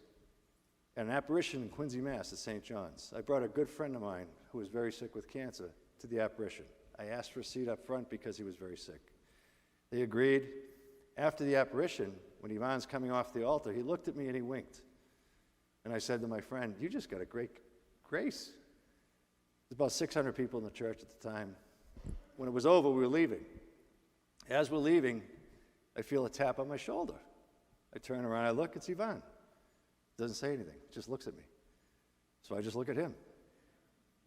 at an apparition in Quincy, Mass. at St. John's. I brought a good friend of mine who was very sick with cancer to the apparition. I asked for a seat up front because he was very sick. They agreed. After the apparition, when Ivan's coming off the altar, he looked at me and he winked. And I said to my friend, "You just got a great grace." There's about 600 people in the church at the time. When it was over, we were leaving. As we're leaving, I feel a tap on my shoulder. I turn around, I look, it's Ivan. Doesn't say anything, just looks at me. So I just look at him.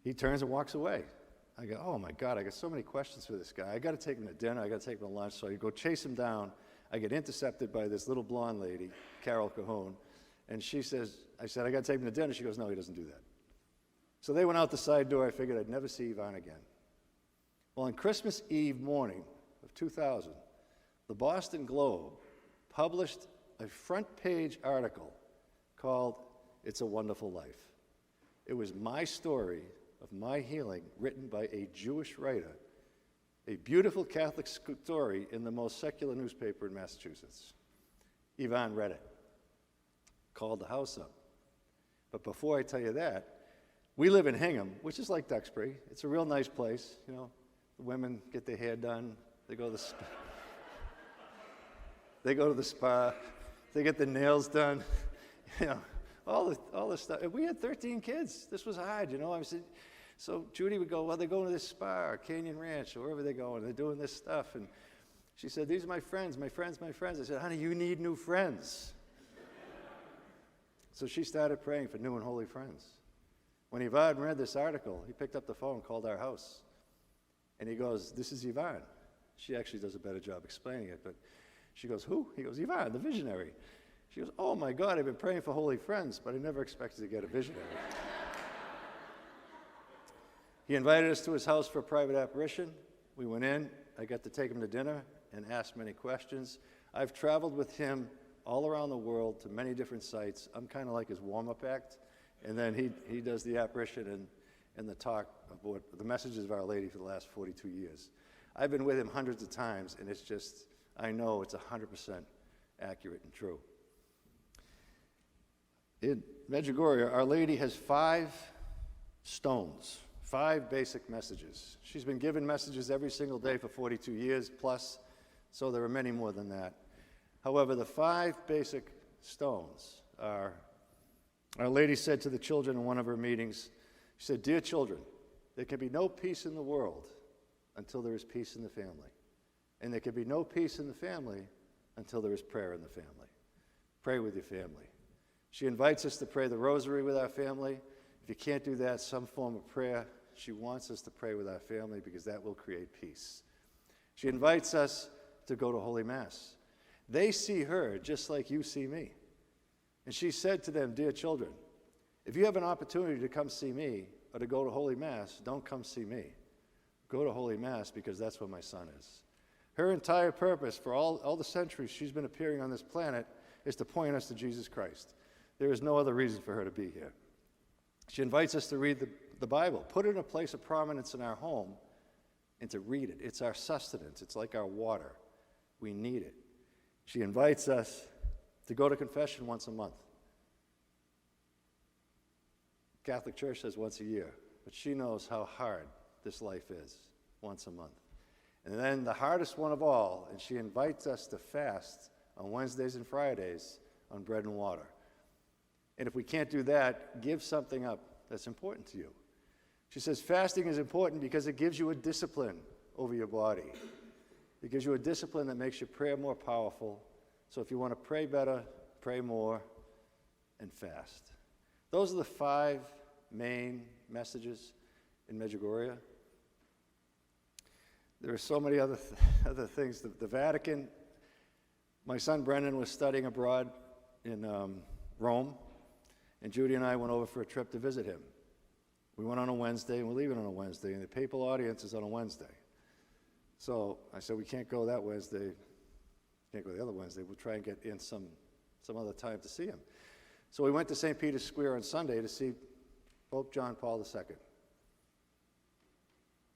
He turns and walks away. I go, oh my God, I got so many questions for this guy. I got to take him to dinner, I got to take him to lunch. So I go chase him down. I get intercepted by this little blonde lady, Carol Cahoon, and she says, I said, I got to take him to dinner. She goes, no, he doesn't do that. So they went out the side door. I figured I'd never see Ivan again. Well, on Christmas Eve morning of 2000, the Boston Globe published a front-page article called It's a Wonderful Life. It was my story of my healing written by a Jewish writer, a beautiful Catholic story in the most secular newspaper in Massachusetts. Ivan read it, called the house up. But before I tell you that, we live in Hingham, which is like Duxbury. It's a real nice place, you know. The women get their hair done, they go to the spa. They go to the spa, they get their nails done, you know, all this stuff. And we had 13 kids. This was hard, you know. So Judy would go, well, they're going to this spa or Canyon Ranch or wherever they're going. They're doing this stuff. And she said, these are my friends, my friends, my friends. I said, honey, you need new friends. So she started praying for new and holy friends. When Ivan read this article, he picked up the phone, called our house. And he goes, this is Ivan. She actually does a better job explaining it, but she goes, who? He goes, Ivan, the visionary. She goes, oh my God, I've been praying for holy friends, but I never expected to get a visionary. He invited us to his house for a private apparition. We went in. I got to take him to dinner and ask many questions. I've traveled with him all around the world to many different sites. I'm kind of like his warm-up act. And then he does the apparition and the talk about the messages of Our Lady for the last 42 years. I've been with him hundreds of times, and it's just, I know it's 100% accurate and true. In Medjugorje, Our Lady has 5 stones, 5 basic messages. She's been given messages every single day for 42 years plus, so there are many more than that. However, the 5 basic stones are, Our Lady said to the children in one of her meetings, she said, dear children, there can be no peace in the world until there is peace in the family. And there can be no peace in the family until there is prayer in the family. Pray with your family. She invites us to pray the rosary with our family. If you can't do that, some form of prayer, she wants us to pray with our family because that will create peace. She invites us to go to Holy Mass. They see her just like you see me. And she said to them, dear children, if you have an opportunity to come see me or to go to Holy Mass, don't come see me. Go to Holy Mass because that's where my son is. Her entire purpose for all the centuries she's been appearing on this planet is to point us to Jesus Christ. There is no other reason for her to be here. She invites us to read the Bible, put it in a place of prominence in our home, and to read it. It's our sustenance. It's like our water. We need it. She invites us to go to confession once a month. Catholic Church says once a year, but she knows how hard this life is, once a month. And then the hardest one of all, and she invites us to fast on Wednesdays and Fridays on bread and water. And if we can't do that, give something up that's important to you. She says fasting is important because it gives you a discipline over your body. It gives you a discipline that makes your prayer more powerful. So if you want to pray better, pray more, and fast. Those are the 5 main messages in Medjugorje. There are so many other things. The Vatican, my son Brendan was studying abroad in Rome, and Judy and I went over for a trip to visit him. We went on a Wednesday, and we're leaving on a Wednesday, and the papal audience is on a Wednesday. So I said, we can't go that Wednesday, can't go the other Wednesday. We'll try and get in some some other time to see him. So we went to St. Peter's Square on Sunday to see Pope John Paul II.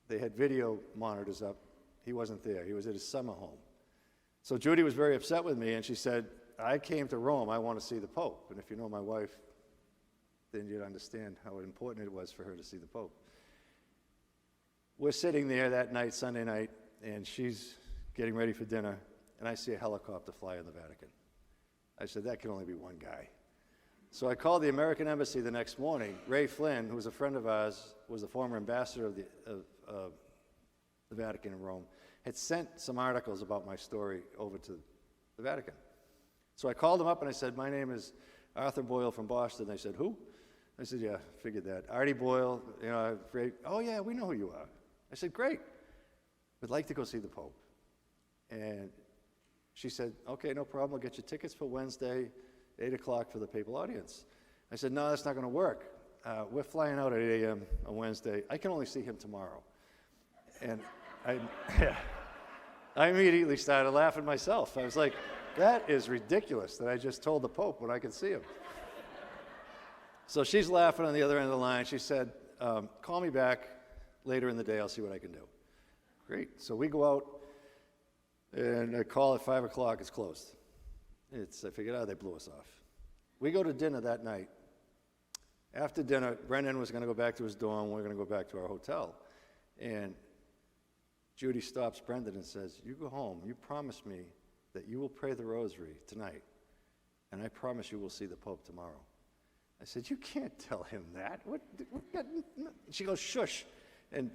They had video monitors up. He wasn't there. He was at his summer home. So Judy was very upset with me, and she said, I came to Rome. I want to see the Pope. And if you know my wife, then you'd understand how important it was for her to see the Pope. We're sitting there that night, Sunday night, and she's getting ready for dinner, and I see a helicopter fly in the Vatican. I said, that can only be one guy. So I called the American Embassy the next morning. Ray Flynn, who was a friend of ours, was the former ambassador of the Vatican in Rome, had sent some articles about my story over to the Vatican. So I called him up and I said, my name is Artie Boyle from Boston. They said, who? I said, yeah, figured that. Artie Boyle, you know, oh yeah, we know who you are. I said, great. We'd like to go see the Pope. And she said, okay, no problem. I'll get you tickets for Wednesday, 8 o'clock for the papal audience. I said, no, that's not going to work. We're flying out at 8 a.m. on Wednesday. I can only see him tomorrow. And I immediately started laughing myself. I was like, that is ridiculous that I just told the Pope when I could see him. So she's laughing on the other end of the line. She said, call me back later in the day. I'll see what I can do. Great. So we go out, and I call at 5 o'clock. It's closed. I figured, they blew us off. We go to dinner that night. After dinner, Brendan was going to go back to his dorm. We're going to go back to our hotel. And Judy stops Brendan and says, you go home. You promise me that you will pray the rosary tonight, and I promise you will see the Pope tomorrow. I said, you can't tell him that. She goes, shush, and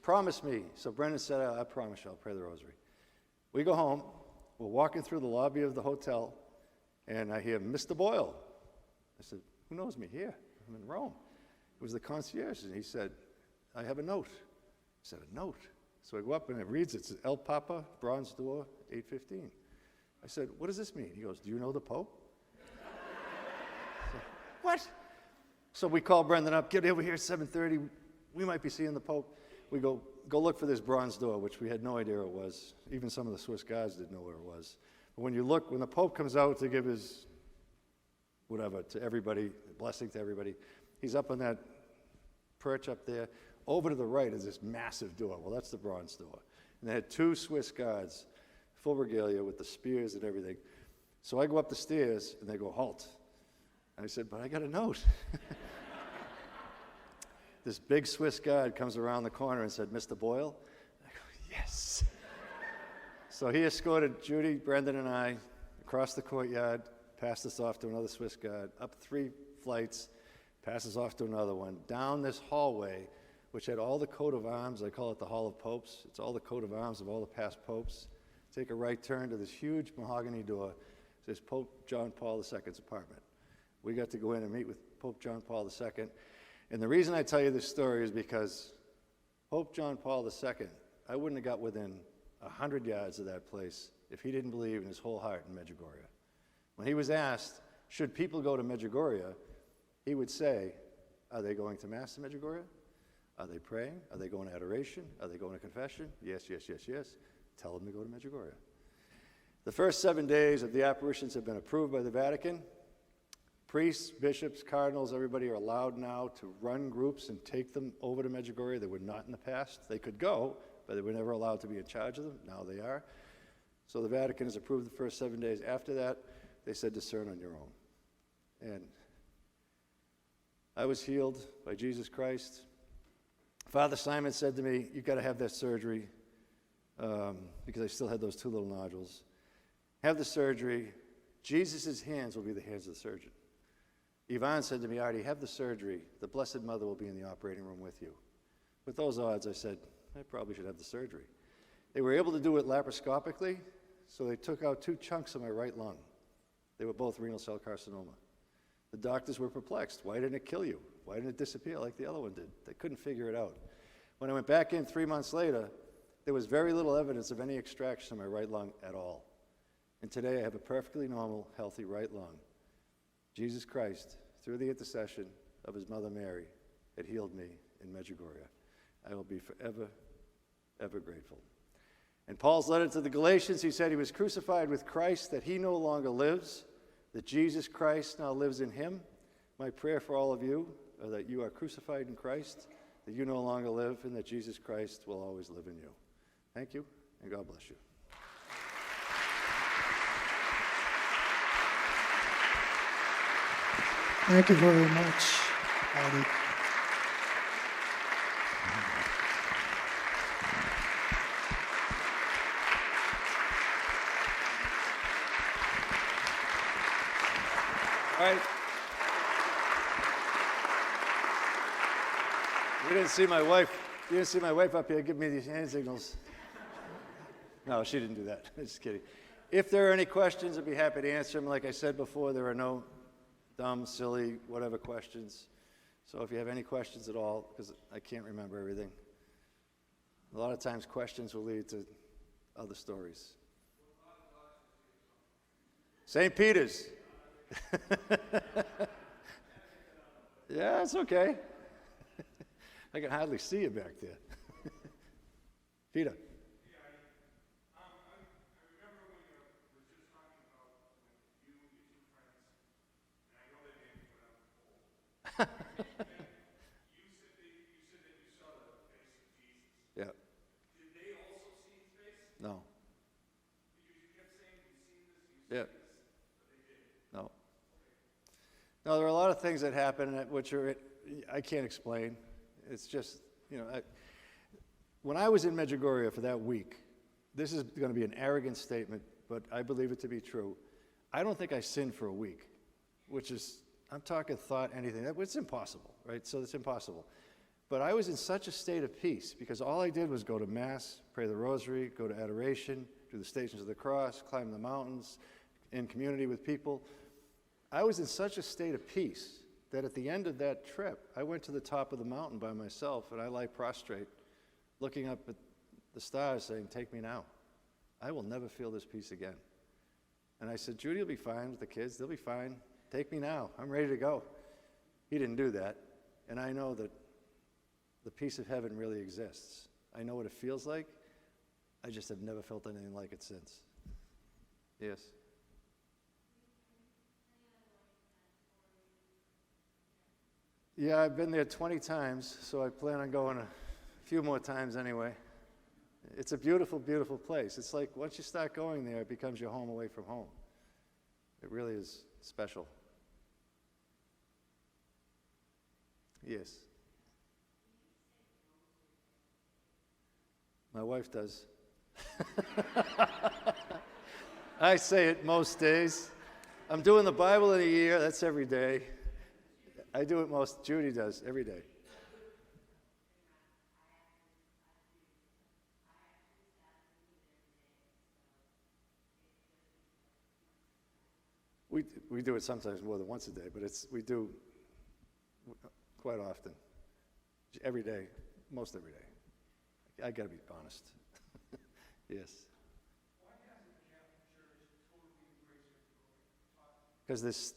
promise me. So Brendan said, I promise you, I'll pray the rosary. We go home. We're walking through the lobby of the hotel, and I hear, Mr. Boyle. I said, who knows me here? I'm in Rome. It was the concierge, and he said, I have a note. I said, a note? So I go up, and it reads, it's El Papa, bronze door, 8:15. I said, what does this mean? He goes, do you know the Pope? I said, what? So we call Brendan up, get over here at 7:30. We might be seeing the Pope. We go look for this bronze door, which we had no idea it was. Even some of the Swiss guards didn't know where it was. But when the Pope comes out to give his whatever to everybody, blessing to everybody, he's up on that perch up there. Over to the right is this massive door. Well, that's the bronze door. And they had 2 Swiss guards, full regalia with the spears and everything. So I go up the stairs, and they go, halt. And I said, but I got a note. This big Swiss guard comes around the corner and said, Mr. Boyle? I go, yes. So he escorted Judy, Brendan, and I across the courtyard, passed us off to another Swiss guard, up 3 flights, passes off to another one, down this hallway, which had all the coat of arms. I call it the Hall of Popes. It's all the coat of arms of all the past popes. Take a right turn to this huge mahogany door. It says Pope John Paul II's apartment. We got to go in and meet with Pope John Paul II. And the reason I tell you this story is because Pope John Paul II, I wouldn't have got within 100 yards of that place if he didn't believe in his whole heart in Medjugorje. When he was asked, should people go to Medjugorje, he would say, are they going to Mass in Medjugorje? Are they praying? Are they going to adoration? Are they going to confession? Yes, yes, yes, yes. Tell them to go to Medjugorje. The first 7 days of the apparitions have been approved by the Vatican. Priests, bishops, cardinals, everybody are allowed now to run groups and take them over to Medjugorje. They were not in the past. They could go, but they were never allowed to be in charge of them. Now they are. So the Vatican has approved the first 7 days. After that, they said discern on your own. And I was healed by Jesus Christ. Father Simon said to me, you've got to have that surgery, because I still had those 2 little nodules. Have the surgery. Jesus' hands will be the hands of the surgeon. Yvonne said to me, Artie, have the surgery. The Blessed Mother will be in the operating room with you. With those odds, I said, I probably should have the surgery. They were able to do it laparoscopically, so they took out 2 chunks of my right lung. They were both renal cell carcinoma. The doctors were perplexed. Why didn't it kill you? Why didn't it disappear like the other one did? They couldn't figure it out. When I went back in 3 months later, there was very little evidence of any extraction of my right lung at all. And today I have a perfectly normal, healthy right lung. Jesus Christ, through the intercession of his mother Mary, had healed me in Medjugorje. I will be forever, ever grateful. In Paul's letter to the Galatians, he said he was crucified with Christ, that he no longer lives. that Jesus Christ now lives in him. My prayer for all of you are that you are crucified in Christ, that you no longer live, and that Jesus Christ will always live in you. Thank you, and God bless you. Thank you very much, Artie. All right. You didn't see my wife. You didn't see my wife up here give me these hand signals. No, she didn't do that. Just kidding. If there are any questions, I'd be happy to answer them. Like I said before, there are no dumb, silly, whatever questions. So if you have any questions at all, because I can't remember everything. A lot of times questions will lead to other stories. St. Peter's. Yeah, it's okay. I can hardly see you back there. Peter. Yeah. Did they also see his face? No. Because you kept saying you've seen this, Yeah. but they didn't. No. No, there are a lot of things that happen which I can't explain. It's just, when I was in Medjugorje for that week, this is going to be an arrogant statement, but I believe it to be true. I don't think I sinned for a week, which is, I'm talking thought, anything. It's impossible, right? So it's impossible. But I was in such a state of peace because all I did was go to Mass, pray the Rosary, go to adoration, do the Stations of the Cross, climb the mountains, in community with people. I was in such a state of peace that at the end of that trip, I went to the top of the mountain by myself and I lay prostrate, looking up at the stars saying, "Take me now. I will never feel this peace again." And I said, "Judy will be fine with the kids. They'll be fine. Take me now. I'm ready to go." He didn't do that. And I know that the peace of heaven really exists. I know what it feels like. I just have never felt anything like it since. Yes? Yeah, I've been there 20 times, so I plan on going a few more times anyway. It's a beautiful, beautiful place. It's like once you start going there, it becomes your home away from home. It really is special. Yes. My wife does. I say it most days. I'm doing the Bible in a year. That's every day. I do it most. Judy does every day. We do it sometimes more than once a day, but we do quite often. Every day, most every day. I got to be honest. Yes. Why hasn't the Catholic Church totally embraced Because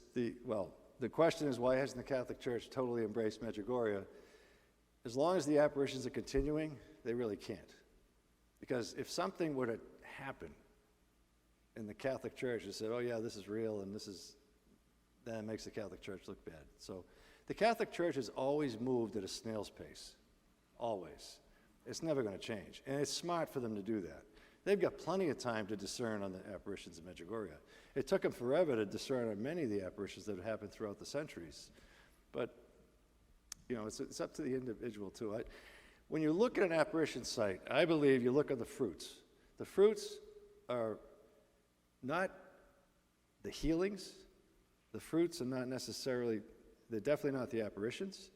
the question is, why hasn't the Catholic Church totally embraced Medjugorje? As long as the apparitions are continuing, they really can't. Because if something were to happen in the Catholic Church and said, "Oh yeah, this is real," and then it makes the Catholic Church look bad. So the Catholic Church has always moved at a snail's pace. Always. It's never going to change. And it's smart for them to do that. They've got plenty of time to discern on the apparitions of Medjugorje. It took them forever to discern on many of the apparitions that have happened throughout the centuries. But, it's up to the individual, too. When you look at an apparition site, I believe you look at the fruits. The fruits are not the healings. The fruits are not necessarily, they're definitely not the apparitions.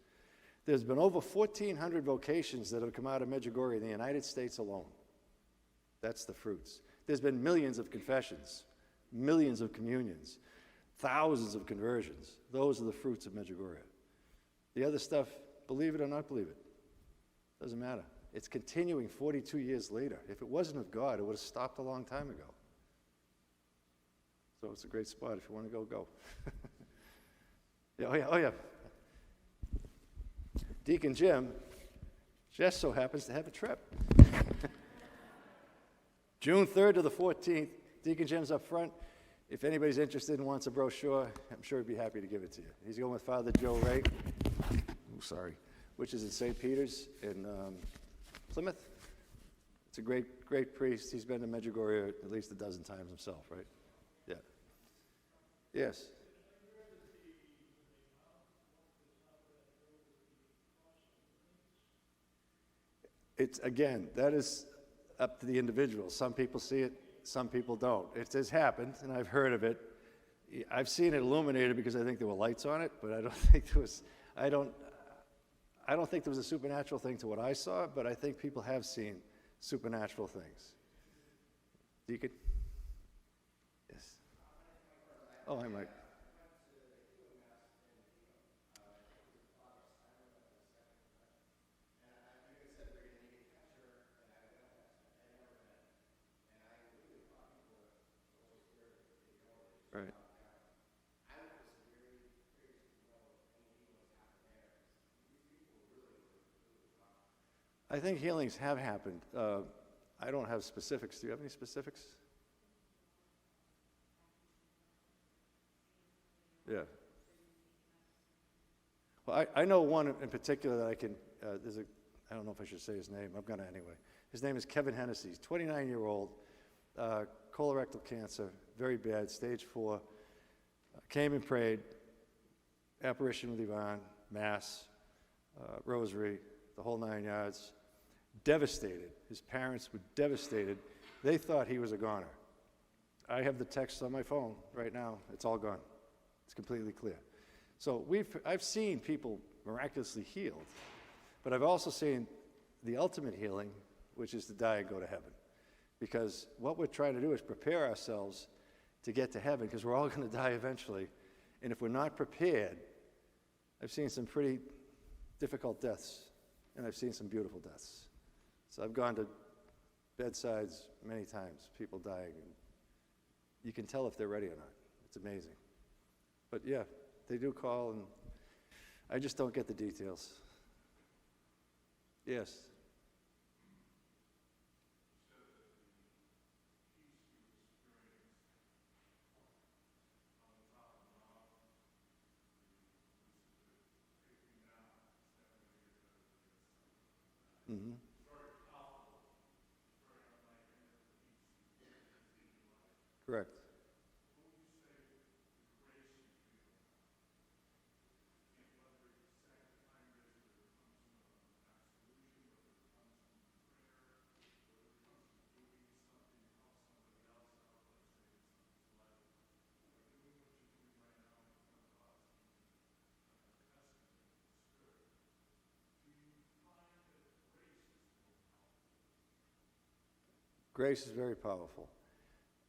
There's been over 1,400 vocations that have come out of Medjugorje in the United States alone. That's the fruits. There's been millions of confessions, millions of communions, thousands of conversions. Those are the fruits of Medjugorje. The other stuff, believe it or not believe it, doesn't matter. It's continuing 42 years later. If it wasn't of God, it would have stopped a long time ago. So it's a great spot. If you want to go, go. Oh yeah. Deacon Jim just so happens to have a trip. June 3rd to the 14th, Deacon Jim's up front. if anybody's interested and wants a brochure, I'm sure he'd be happy to give it to you. He's going with Father Joe Ray, which is in St. Peter's in Plymouth. It's a great priest. He's been to Medjugorje at least a dozen times himself, right? Yeah. Yes. It's, again, that is up to the individual. Some people see it, some people don't. It has happened, and I've heard of it. I've seen it illuminated because I think there were lights on it, but I don't think there was, I don't think there was a supernatural thing to what I saw, but I think people have seen supernatural things. Deacon? Yes. Oh, hi, Mike. Right. I think healings have happened. I don't have specifics. Do you have any specifics? Yeah. Well, I know one in particular that I can, I don't know if I should say his name. I'm going to anyway. His name is Kevin Hennessy. He's 29-year-old, colorectal cancer, very bad, stage 4. Came and prayed, apparition with Yvonne, Mass, Rosary, the whole 9 yards. Devastated. His parents were devastated. They thought he was a goner. I have the text on my phone right now. It's all gone. It's completely clear. So I've seen people miraculously healed, but I've also seen the ultimate healing, which is to die and go to heaven. Because what we're trying to do is prepare ourselves to get to heaven, because we're all going to die eventually. And if we're not prepared, I've seen some pretty difficult deaths, and I've seen some beautiful deaths. So I've gone to bedsides many times, people dying, and you can tell if they're ready or not. It's amazing. But yeah, they do call, and I just don't get the details. Yes. Mm-hmm. Correct. Grace is very powerful.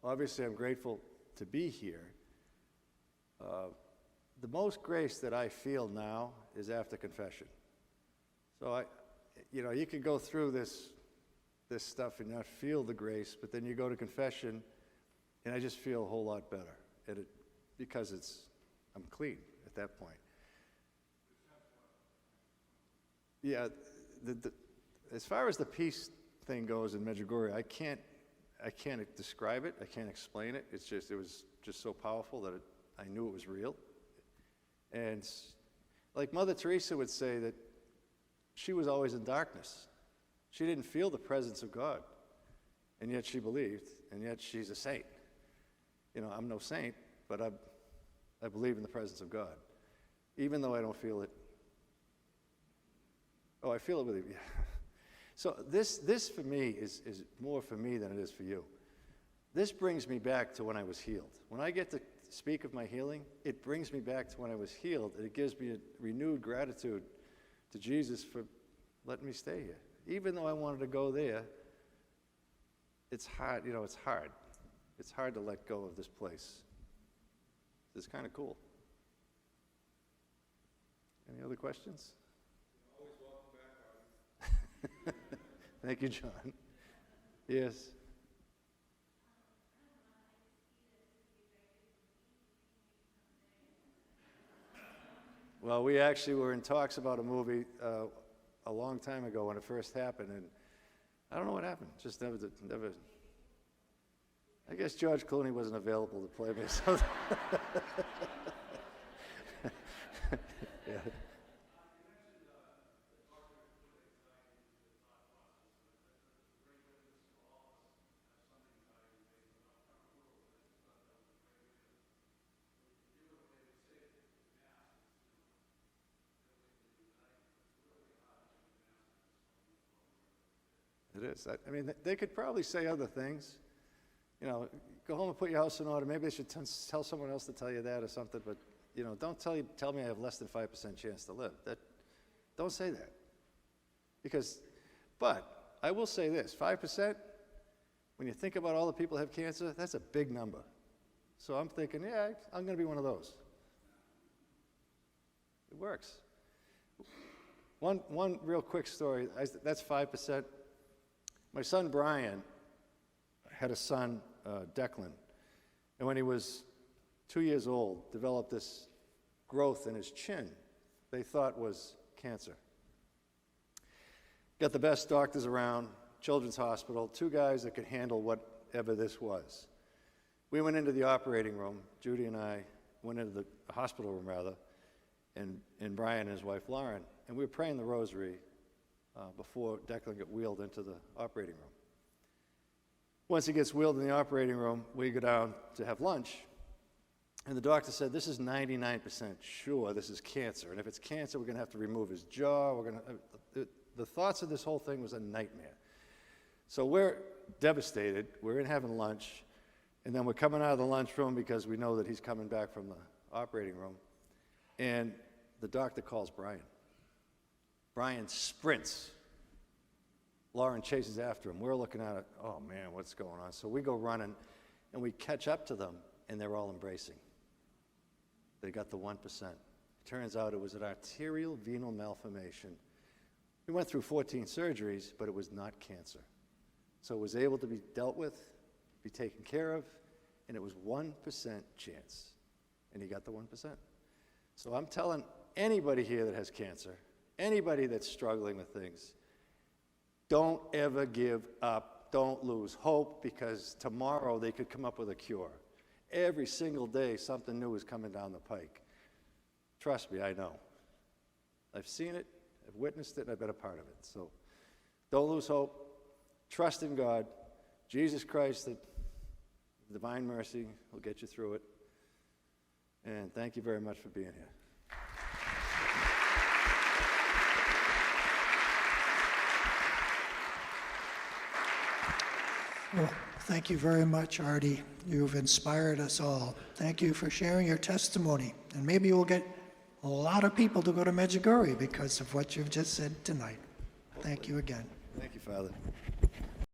Obviously, I'm grateful to be here. The most grace that I feel now is after confession. So you can go through this stuff and not feel the grace, but then you go to confession, and I just feel a whole lot better. Because I'm clean at that point. Yeah, as far as the peace thing goes in Medjugorje, I can't describe it. I can't explain it. It was just so powerful that I knew it was real. And like Mother Teresa would say, that she was always in darkness. She didn't feel the presence of God, and yet she believed, and yet she's a saint. I'm no saint, but I believe in the presence of God, even though I don't feel it. Oh, I feel it with you. Yeah. So this for me is more for me than it is for you. This brings me back to when I was healed. When I get to speak of my healing, it brings me back to when I was healed, and it gives me a renewed gratitude to Jesus for letting me stay here. Even though I wanted to go there, it's hard, it's hard. It's hard to let go of this place. It's kind of cool. Any other questions? Always welcome back, Artie. Thank you, John. Yes. Well, we actually were in talks about a movie a long time ago when it first happened, and I don't know what happened. Just never. I guess George Clooney wasn't available to play me. So yeah. It is. I mean, they could probably say other things. You know, go home and put your house in order. Maybe they should tell someone else to tell you that or something. But, you know, don't tell me I have less than 5% chance to live. Don't say that. But I will say this, 5%, when you think about all the people who have cancer, that's a big number. So I'm thinking, yeah, I'm going to be one of those. It works. One real quick story, that's 5%. My son Brian had a son, Declan, and when he was 2 years old, developed this growth in his chin they thought was cancer. Got the best doctors around, Children's Hospital, 2 guys that could handle whatever this was. We went into the operating room, Judy and I went into the hospital room rather, and Brian and his wife Lauren, and we were praying the rosary before Declan got wheeled into the operating room. Once he gets wheeled in the operating room, we go down to have lunch, and the doctor said, this is 99% sure this is cancer, and if it's cancer, we're going to have to remove his jaw. The thoughts of this whole thing was a nightmare. So we're devastated. We're in having lunch, and then we're coming out of the lunchroom because we know that he's coming back from the operating room, and the doctor calls Brian. Brian sprints. Lauren chases after him. We're looking at it, oh man, what's going on? So we go running, and we catch up to them, and they're all embracing. They got the 1%. Turns out it was an arterial venal malformation. We went through 14 surgeries, but it was not cancer. So it was able to be dealt with, be taken care of, and it was 1% chance. And he got the 1%. So I'm telling anybody here that has cancer, anybody that's struggling with things, don't ever give up. Don't lose hope, because tomorrow they could come up with a cure. Every single day, something new is coming down the pike. Trust me, I know. I've seen it, I've witnessed it, and I've been a part of it. So don't lose hope. Trust in God. Jesus Christ, the divine mercy, will get you through it. And thank you very much for being here. Well, thank you very much, Artie. You've inspired us all. Thank you for sharing your testimony. And maybe we'll get a lot of people to go to Medjugorje because of what you've just said tonight. Thank you again. Thank you, Father.